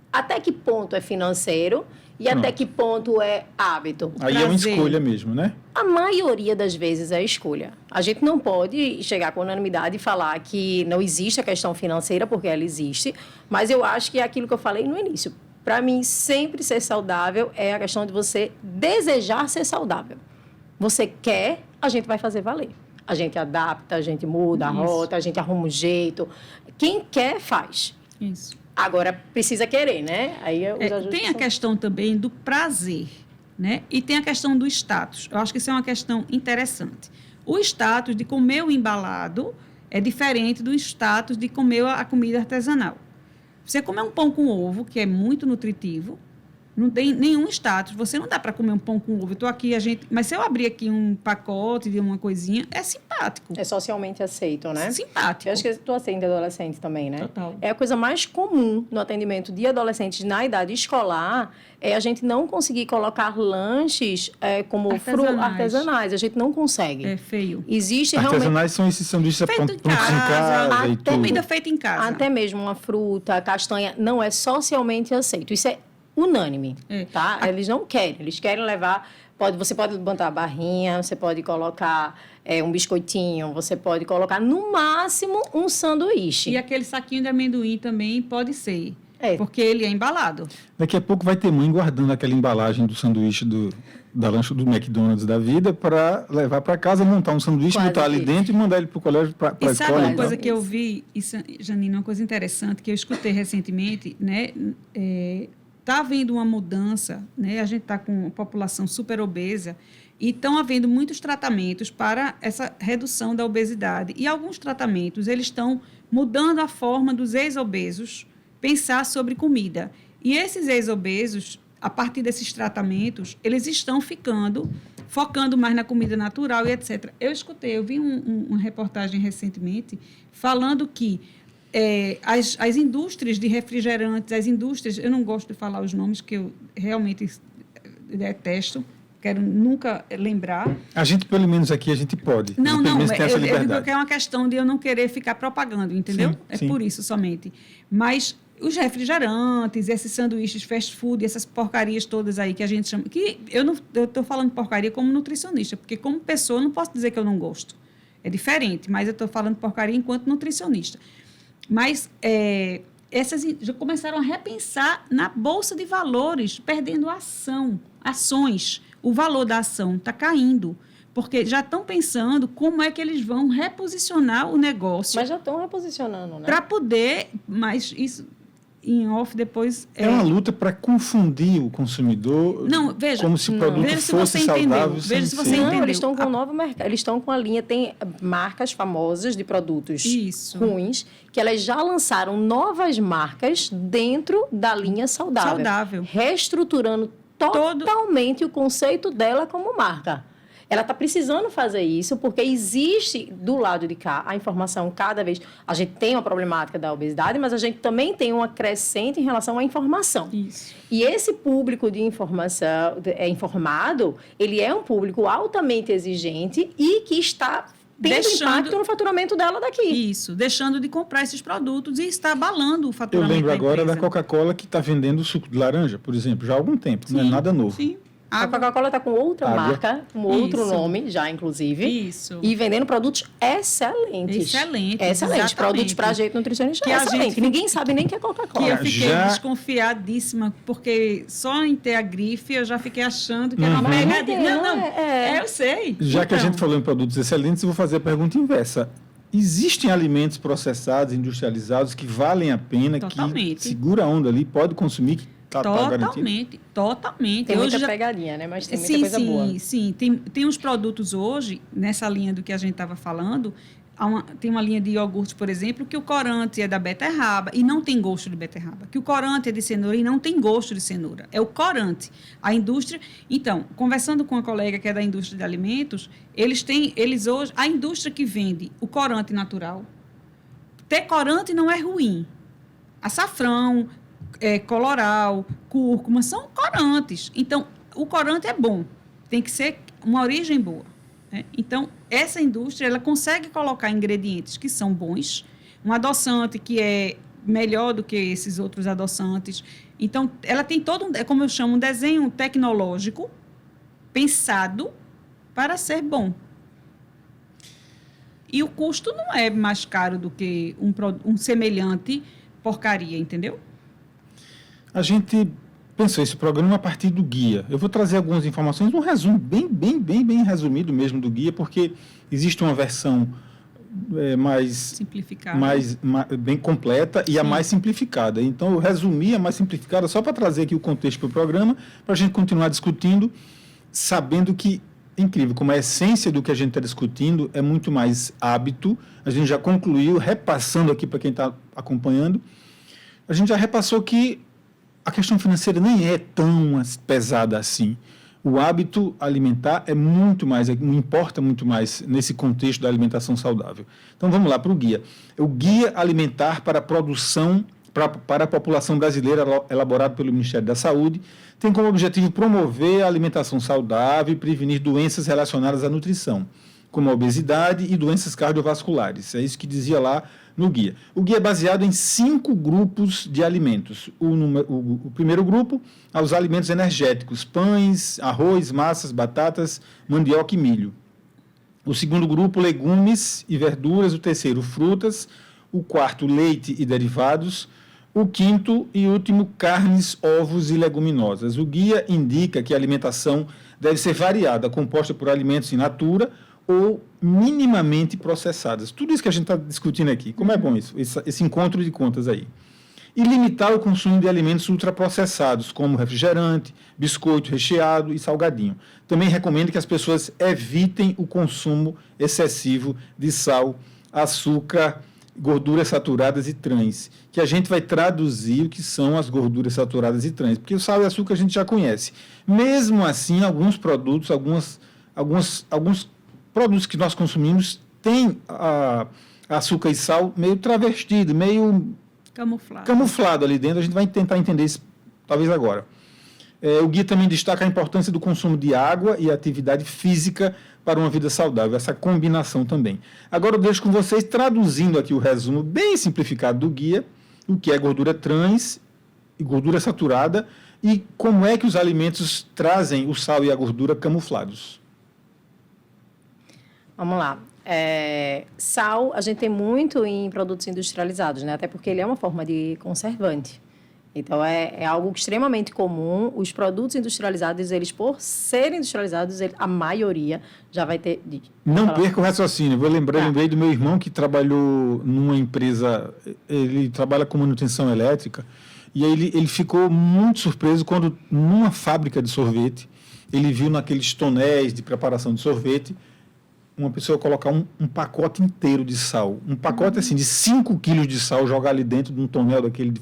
até que ponto é financeiro e até que ponto é hábito? Aí é uma escolha mesmo, né? A maioria das vezes é escolha. A gente não pode chegar com unanimidade e falar que não existe a questão financeira, porque ela existe, mas eu acho que é aquilo que eu falei no início. Para mim, sempre ser saudável é a questão de você desejar ser saudável. Você quer, a gente vai fazer valer. A gente adapta, a gente muda a rota, a gente arruma um jeito. Quem quer, faz. Isso. Agora, precisa querer, né? Aí tem a questão também do prazer, né? E tem a questão do status. Eu acho que isso é uma questão interessante. O status de comer o embalado é diferente do status de comer a comida artesanal. Você comer um pão com ovo, que é muito nutritivo, não tem nenhum status. Você não dá para comer um pão com ovo. Eu estou aqui, mas se eu abrir aqui um pacote de uma coisinha, é simpático. É socialmente aceito, né? Simpático. Eu acho que tu atende adolescente também, né? Total. É a coisa mais comum no atendimento de adolescentes na idade escolar, é a gente não conseguir colocar lanches como artesanais. A gente não consegue. É feio. Existe artesanais são esses sanduíches prontos em casa. Comida feita em casa. Até mesmo uma fruta, castanha, não é socialmente aceito. Isso é unânime, tá? Eles não querem, eles querem levar... Você pode botar a barrinha, você pode colocar um biscoitinho, você pode colocar, no máximo, um sanduíche. E aquele saquinho de amendoim também pode ser, porque ele é embalado. Daqui a pouco vai ter mãe guardando aquela embalagem do sanduíche da lanche do McDonald's da vida para levar para casa, montar um sanduíche, botar ali dentro e mandar ele para o colégio para a escola. Sabe uma coisa que eu vi, Janine, uma coisa interessante que eu escutei recentemente, né? Está havendo uma mudança, né? A gente está com uma população super obesa e estão havendo muitos tratamentos para essa redução da obesidade. E alguns tratamentos, eles estão mudando a forma dos ex-obesos pensar sobre comida. E esses ex-obesos, a partir desses tratamentos, eles estão focando mais na comida natural e etc. Eu vi uma reportagem recentemente falando que as indústrias de refrigerantes, eu não gosto de falar os nomes, que eu realmente detesto, quero nunca lembrar. A gente, pelo menos aqui, a gente pode. Não, tem essa liberdade. Porque é uma questão de eu não querer ficar propagando, entendeu? Sim. Por isso somente. Mas os refrigerantes, esses sanduíches fast food, essas porcarias todas aí que a gente chama... que eu estou falando porcaria como nutricionista, porque como pessoa eu não posso dizer que eu não gosto. É diferente, mas eu estou falando porcaria enquanto nutricionista. Mas essas já começaram a repensar na Bolsa de Valores, perdendo ações. O valor da ação está caindo, porque já estão pensando como é que eles vão reposicionar o negócio. Mas já estão reposicionando, né? Para poder, mas isso em off depois... É uma luta para confundir o consumidor. Não, veja, como se o produto veja se fosse você saudável. entendeu, veja se você ser. Não, entendeu. eles estão com um novo mercado. Eles estão com a linha, tem marcas famosas de produtos Isso. ruins, que elas já lançaram novas marcas dentro da linha saudável. Reestruturando totalmente o conceito dela como marca. Ela está precisando fazer isso porque existe do lado de cá a informação cada vez... A gente tem uma problemática da obesidade, mas a gente também tem uma crescente em relação à informação. Isso. E esse público de informação informado, ele é um público altamente exigente e que está tendo impacto no faturamento dela daqui. Isso, deixando de comprar esses produtos e está abalando o faturamento. Eu lembro agora empresa. da Coca-Cola que está vendendo suco de laranja, por exemplo, já há algum tempo, não é nada novo. Sim. A Coca-Cola está com outra marca, com outro Isso. nome já, inclusive. Isso. E vendendo produtos excelentes. Excelentes. Produtos para jeito nutricionista. Que a excelente. gente- Ninguém sabe nem que é Que Coca-Cola. eu fiquei Já- desconfiadíssima, porque só em ter a grife eu já fiquei achando que era uma Uhum. pegadinha. Não, eu sei. Já que a Então, gente falou em produtos excelentes, eu vou fazer a pergunta inversa. Existem alimentos processados, industrializados, que valem a pena, Totalmente. que segura a onda ali, pode consumir, que está garantido? Totalmente. Tem muita Hoje já- pegadinha, né? Mas tem muita Sim, coisa boa. sim. Tem uns produtos hoje, nessa linha do que a gente estava falando, tem uma linha de iogurte, por exemplo, que o corante é da beterraba e não tem gosto de beterraba. Que o corante é de cenoura e não tem gosto de cenoura. É o corante. A indústria... Então, conversando com uma colega que é da indústria de alimentos, eles hoje... A indústria que vende o corante natural, ter corante não é ruim. Açafrão, coloral, cúrcuma, são corantes. Então, o corante é bom. Tem que ser uma origem boa. Né? Então, essa indústria ela consegue colocar ingredientes que são bons, um adoçante que é melhor do que esses outros adoçantes. Então, ela tem todo, como eu chamo, um desenho tecnológico pensado para ser bom. E o custo não é mais caro do que um semelhante porcaria, entendeu? A gente pensou esse programa a partir do guia. Eu vou trazer algumas informações, um resumo bem resumido mesmo do guia, porque existe uma versão mais simplificada, bem completa e a mais simplificada. Então, eu resumi a mais simplificada só para trazer aqui o contexto para o programa, para a gente continuar discutindo, sabendo que é incrível, como a essência do que a gente está discutindo é muito mais hábito. A gente já concluiu, repassando aqui para quem está acompanhando, a gente já repassou que a questão financeira nem é tão pesada assim. O hábito alimentar é muito mais, importa muito mais nesse contexto da alimentação saudável. Então vamos lá para o guia. O Guia Alimentar para a Produção para a População Brasileira, elaborado pelo Ministério da Saúde, tem como objetivo promover a alimentação saudável e prevenir doenças relacionadas à nutrição, como a obesidade e doenças cardiovasculares. É isso que dizia lá no guia. O guia é baseado em 5 grupos de alimentos. O primeiro grupo, aos alimentos energéticos, pães, arroz, massas, batatas, mandioca e milho. O segundo grupo, legumes e verduras. O terceiro, frutas. O quarto, leite e derivados. O quinto e último, carnes, ovos e leguminosas. O guia indica que a alimentação deve ser variada, composta por alimentos in natura ou minimamente processadas. Tudo isso que a gente está discutindo aqui. Como é bom isso, esse encontro de contas aí. E limitar o consumo de alimentos ultraprocessados, como refrigerante, biscoito recheado e salgadinho. Também recomendo que as pessoas evitem o consumo excessivo de sal, açúcar, gorduras saturadas e trans, que a gente vai traduzir o que são as gorduras saturadas e trans, porque o sal e o açúcar a gente já conhece. Mesmo assim, alguns produtos, alguns produtos que nós consumimos têm açúcar e sal meio travestido, meio camuflado ali dentro. A gente vai tentar entender isso talvez agora. O guia também destaca a importância do consumo de água e atividade física para uma vida saudável, essa combinação também. Agora eu deixo com vocês, traduzindo aqui o resumo bem simplificado do guia, o que é gordura trans e gordura saturada e como é que os alimentos trazem o sal e a gordura camuflados. Vamos lá. Sal, a gente tem muito em produtos industrializados, né? Até porque ele é uma forma de conservante. Então, é algo extremamente comum. Os produtos industrializados, eles, por serem industrializados, a maioria já vai ter... Não perca o raciocínio. Lembrei do meu irmão que trabalhou numa empresa, ele trabalha com manutenção elétrica, e aí ele ficou muito surpreso quando, numa fábrica de sorvete, ele viu naqueles tonéis de preparação de sorvete, uma pessoa colocar um pacote inteiro de sal. Um pacote, assim, de 5 quilos de sal, jogar ali dentro de um tonel daquele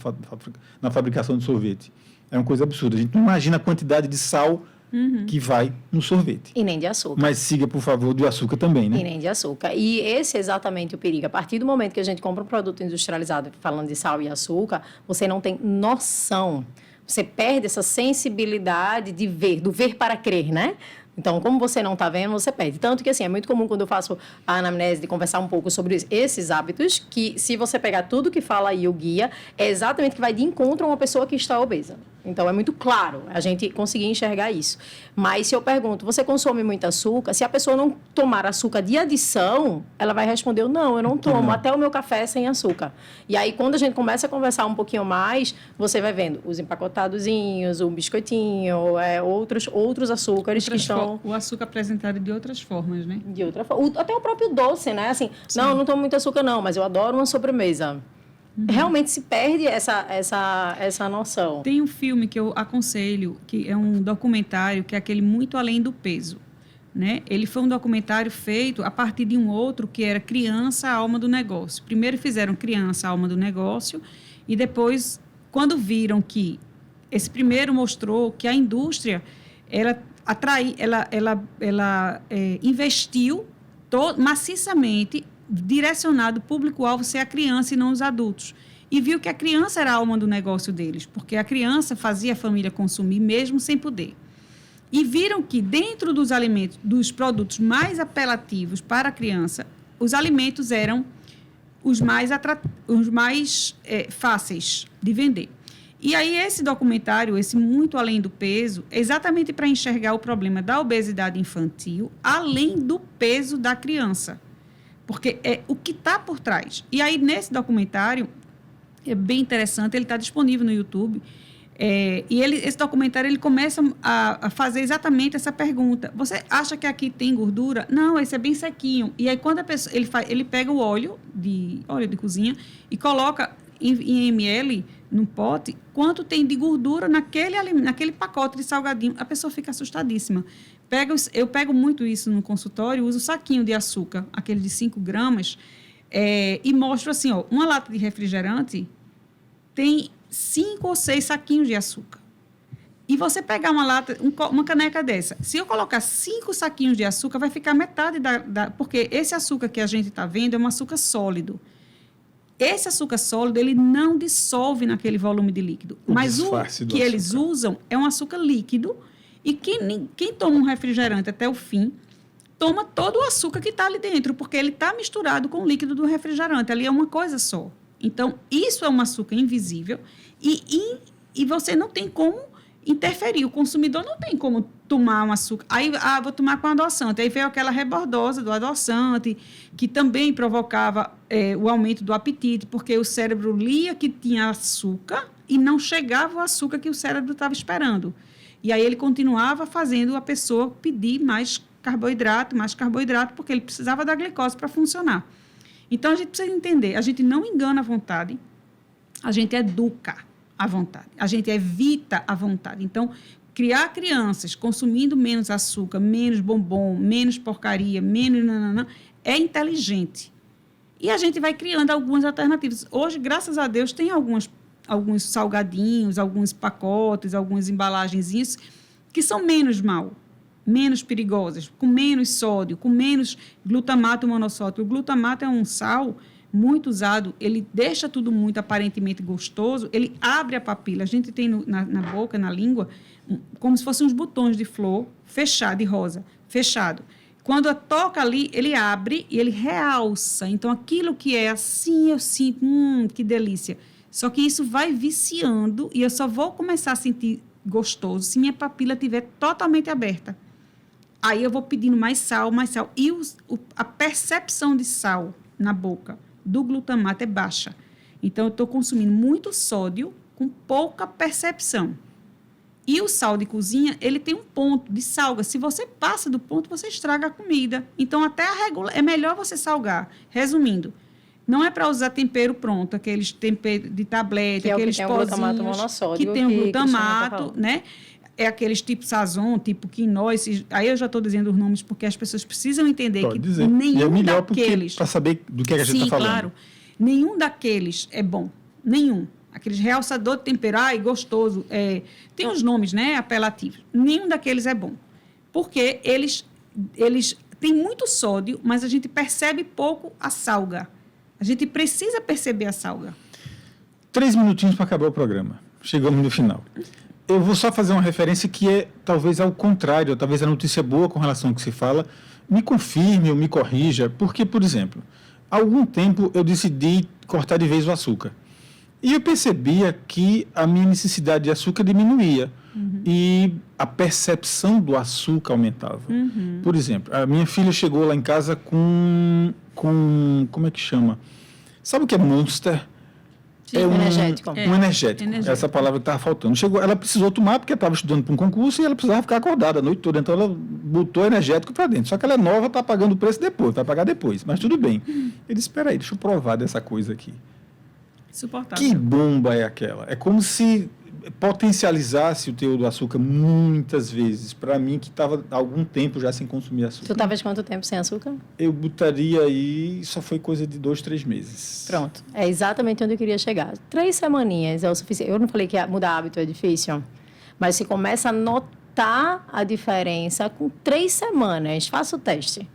na fabricação de sorvete. É uma coisa absurda. A gente não imagina a quantidade de sal que vai no sorvete. E nem de açúcar. Mas siga, por favor, do açúcar também, né? E nem de açúcar. E esse é exatamente o perigo. A partir do momento que a gente compra um produto industrializado, falando de sal e açúcar, você não tem noção. Você perde essa sensibilidade de ver, do ver para crer, né? Então, como você não está vendo, você perde. Tanto que, assim, é muito comum quando eu faço a anamnese de conversar um pouco sobre esses hábitos, que se você pegar tudo que fala aí o guia, é exatamente que vai de encontro a uma pessoa que está obesa. Então, é muito claro a gente conseguir enxergar isso. Mas, se eu pergunto, você consome muito açúcar? Se a pessoa não tomar açúcar de adição, ela vai responder, não, eu não tomo. Até o meu café é sem açúcar. E aí, quando a gente começa a conversar um pouquinho mais, você vai vendo os empacotadozinhos, o biscoitinho, outros açúcares que estão... O açúcar apresentado de outras formas, né? De outra forma. Até o próprio doce, né? Assim, não, eu não tomo muito açúcar, não, mas eu adoro uma sobremesa. Realmente se perde essa noção. Tem um filme que eu aconselho, que é um documentário, que é aquele Muito Além do Peso, né? Ele foi um documentário feito a partir de um outro que era Criança, a Alma do Negócio. Primeiro fizeram Criança, a Alma do Negócio, e depois, quando viram que esse primeiro mostrou que a indústria, ela investiu maciçamente, direcionado o público-alvo ser a criança e não os adultos. E viu que a criança era a alma do negócio deles, porque a criança fazia a família consumir mesmo sem poder. E viram que dentro dos alimentos, dos produtos mais apelativos para a criança, os alimentos eram os mais fáceis de vender. E aí esse documentário, esse Muito Além do Peso, é exatamente para enxergar o problema da obesidade infantil, além do peso da criança. Porque é o que está por trás. E aí, nesse documentário, é bem interessante, ele está disponível no YouTube, esse documentário ele começa a fazer exatamente essa pergunta. Você acha que aqui tem gordura? Não, esse é bem sequinho. E aí, quando a pessoa, ele pega o óleo de cozinha e coloca em ml, num pote, quanto tem de gordura naquele pacote de salgadinho. A pessoa fica assustadíssima. Eu pego muito isso no consultório, uso saquinho de açúcar, aquele de 5 gramas, e mostro assim, ó, uma lata de refrigerante tem 5 ou 6 saquinhos de açúcar. E você pegar uma caneca dessa, se eu colocar 5 saquinhos de açúcar, vai ficar metade porque esse açúcar que a gente está vendo é um açúcar sólido. Esse açúcar sólido, ele não dissolve naquele volume de líquido. Mas o que eles usam é um açúcar líquido. E quem toma um refrigerante até o fim, toma todo o açúcar que está ali dentro, porque ele está misturado com o líquido do refrigerante. Ali é uma coisa só. Então, isso é um açúcar invisível e você não tem como interferir. O consumidor não tem como tomar um açúcar. Aí, vou tomar com adoçante. Aí veio aquela rebordosa do adoçante, que também provocava o aumento do apetite, porque o cérebro lia que tinha açúcar e não chegava o açúcar que o cérebro estava esperando. E aí ele continuava fazendo a pessoa pedir mais carboidrato, porque ele precisava da glicose para funcionar. Então, a gente precisa entender, a gente não engana a vontade, a gente educa a vontade, a gente evita a vontade. Então, criar crianças consumindo menos açúcar, menos bombom, menos porcaria, menos nananã, é inteligente. E a gente vai criando algumas alternativas. Hoje, graças a Deus, tem alguns salgadinhos, alguns pacotes, algumas embalagenzinhas que são menos menos perigosas, com menos sódio, com menos glutamato monossódico. O glutamato é um sal muito usado, ele deixa tudo muito aparentemente gostoso, ele abre a papila. A gente tem na boca, na língua, como se fossem uns botões de flor, fechado, de rosa, fechado. Quando toca ali, ele abre e ele realça. Então, aquilo que é assim, eu sinto, que delícia. Só que isso vai viciando e eu só vou começar a sentir gostoso se minha papila estiver totalmente aberta. Aí eu vou pedindo mais sal, mais sal. E a percepção de sal na boca do glutamato é baixa. Então, eu estou consumindo muito sódio com pouca percepção. E o sal de cozinha, ele tem um ponto de salga. Se você passa do ponto, você estraga a comida. Então, até é melhor você salgar. Resumindo, não é para usar tempero pronto, aqueles temperos de tablete, que aqueles pozinhos glutamato monossódico, que tem o glutamato, né? É aqueles tipo sazon, tipo quinó. Aí eu já estou dizendo os nomes porque as pessoas precisam entender Pode que dizer. nenhum e é melhor daqueles... para saber do que a gente está falando. Claro. Nenhum daqueles é bom. Nenhum. Aqueles realçador de tempero, gostoso. Tem os nomes, né, apelativos. Nenhum daqueles é bom. Porque eles têm muito sódio, mas a gente percebe pouco a salga. A gente precisa perceber a salga. 3 minutinhos para acabar o programa. Chegamos no final. Eu vou só fazer uma referência que é talvez ao contrário, talvez a notícia boa com relação ao que se fala. Me confirme ou me corrija, porque, por exemplo, há algum tempo eu decidi cortar de vez o açúcar. E eu percebia que a minha necessidade de açúcar diminuía. E a percepção do açúcar aumentava. Por exemplo, a minha filha chegou lá em casa com como é que chama? Sabe o que é Monster? Sim, energético. Um energético. Essa palavra que estava faltando. Chegou, ela precisou tomar porque estava estudando para um concurso e ela precisava ficar acordada a noite toda. Então ela botou energético para dentro. Só que ela é nova, está pagando o preço depois, vai pagar depois. Mas tudo bem. Eu disse, espera aí, deixa eu provar dessa coisa aqui. Suportável. Que bomba é aquela? É como se potencializasse o teor do açúcar muitas vezes. Para mim, que estava há algum tempo já sem consumir açúcar. Tu estavas quanto tempo sem açúcar? Eu botaria aí, só foi coisa de 2, 3 meses. Pronto. É exatamente onde eu queria chegar. 3 semaninhas é o suficiente. Eu não falei que mudar hábito é difícil, mas você começa a notar a diferença com 3 semanas. Faça o teste.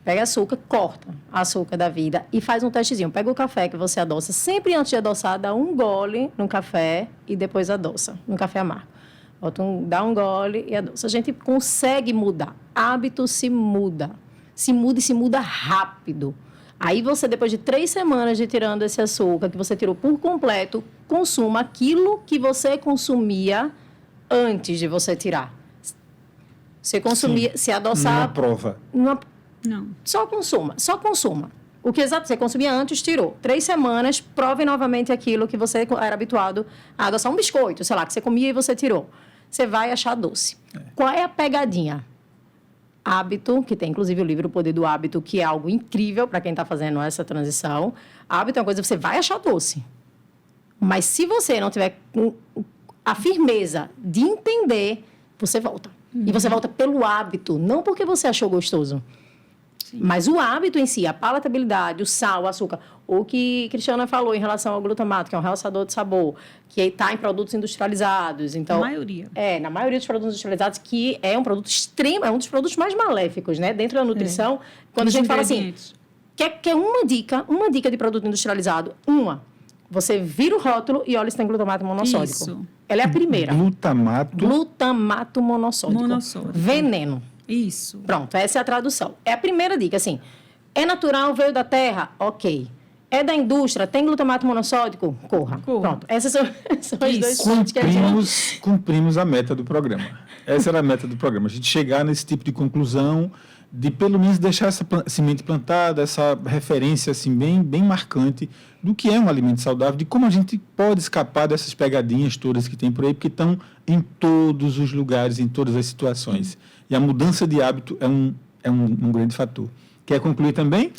Pega açúcar, corta açúcar da vida e faz um testezinho. Pega o café que você adoça. Sempre antes de adoçar, dá um gole no café e depois adoça, no café amargo. Dá um gole e adoça. A gente consegue mudar. Hábito se muda. Se muda e se muda rápido. Aí você, depois de 3 semanas de tirando esse açúcar, que você tirou por completo, consuma aquilo que você consumia antes de você tirar. Você consumia, se adoçar... Uma prova. Não. Só consuma. O que exato você consumia antes, tirou. 3 semanas, prove novamente aquilo que você era habituado a adoçar. Um biscoito, sei lá, que você comia e você tirou. Você vai achar doce. Qual é a pegadinha? Hábito, que tem inclusive o livro O Poder do Hábito, que é algo incrível para quem está fazendo essa transição. Hábito é uma coisa que você vai achar doce. Mas se você não tiver a firmeza de entender, você volta. E você volta pelo hábito, não porque você achou gostoso. Mas o hábito em si, a palatabilidade, o sal, o açúcar, o que Cristiana falou em relação ao glutamato, que é um realçador de sabor, que está em produtos industrializados. Então, Na maioria. Na maioria dos produtos industrializados, que é um produto extremo, é um dos produtos mais maléficos, né? Dentro da nutrição, quando a gente fala assim, quer uma dica de produto industrializado, você vira o rótulo e olha se tem glutamato monossódico. Isso. Ela é a primeira. Glutamato monossódico. Veneno. Isso. Pronto, essa é a tradução. É a primeira dica, assim. É natural, veio da terra? Ok. É da indústria? Tem glutamato monossódico? Corra. Pronto. Esses são os 2 pontos que a gente... Cumprimos a meta do programa. Essa era a meta do programa. A gente chegar nesse tipo de conclusão, de pelo menos deixar essa semente plantada, essa referência assim, bem marcante do que é um alimento saudável, de como a gente pode escapar dessas pegadinhas todas que tem por aí, porque estão em todos os lugares, em todas as situações. E a mudança de hábito é um grande fator. Quer concluir também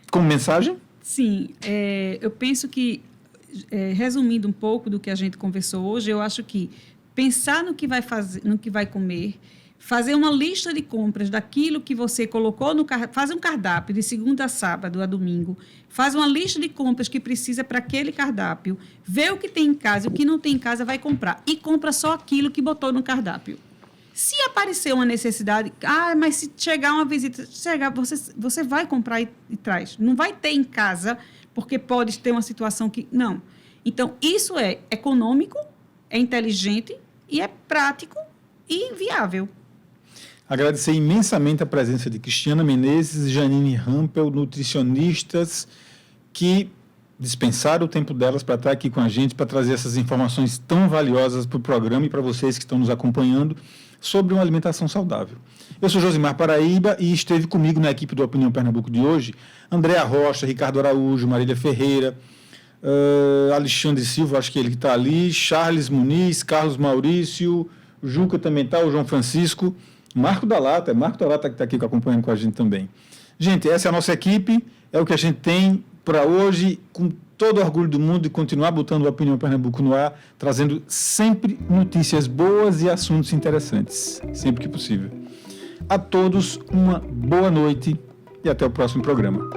como mensagem? Sim. Eu penso que, resumindo um pouco do que a gente conversou hoje, eu acho que pensar no que vai fazer, no que vai comer, fazer uma lista de compras daquilo que você colocou no cardápio, faz um cardápio de segunda a sábado a domingo, faz uma lista de compras que precisa para aquele cardápio, vê o que tem em casa e o que não tem em casa, vai comprar. E compra só aquilo que botou no cardápio. Se aparecer uma necessidade, mas se chegar uma visita, você vai comprar e traz. Não vai ter em casa, porque pode ter uma situação que... Não. Então, isso é econômico, é inteligente e é prático e viável. Agradecer imensamente a presença de Cristiana Menezes e Janine Rampel, nutricionistas que dispensaram o tempo delas para estar aqui com a gente, para trazer essas informações tão valiosas para o programa e para vocês que estão nos acompanhando sobre uma alimentação saudável. Eu sou Josimar Paraíba e esteve comigo na equipe do Opinião Pernambuco de hoje Andréa Rocha, Ricardo Araújo, Marília Ferreira, Alexandre Silva, acho que ele que está ali, Charles Muniz, Carlos Maurício, o Juca também está, o João Francisco, Marco da Lata que está aqui acompanhando com a gente também. Gente, essa é a nossa equipe, é o que a gente tem para hoje, com todo o orgulho do mundo de continuar botando a Opinião Pernambuco no ar, trazendo sempre notícias boas e assuntos interessantes, sempre que possível. A todos, uma boa noite e até o próximo programa.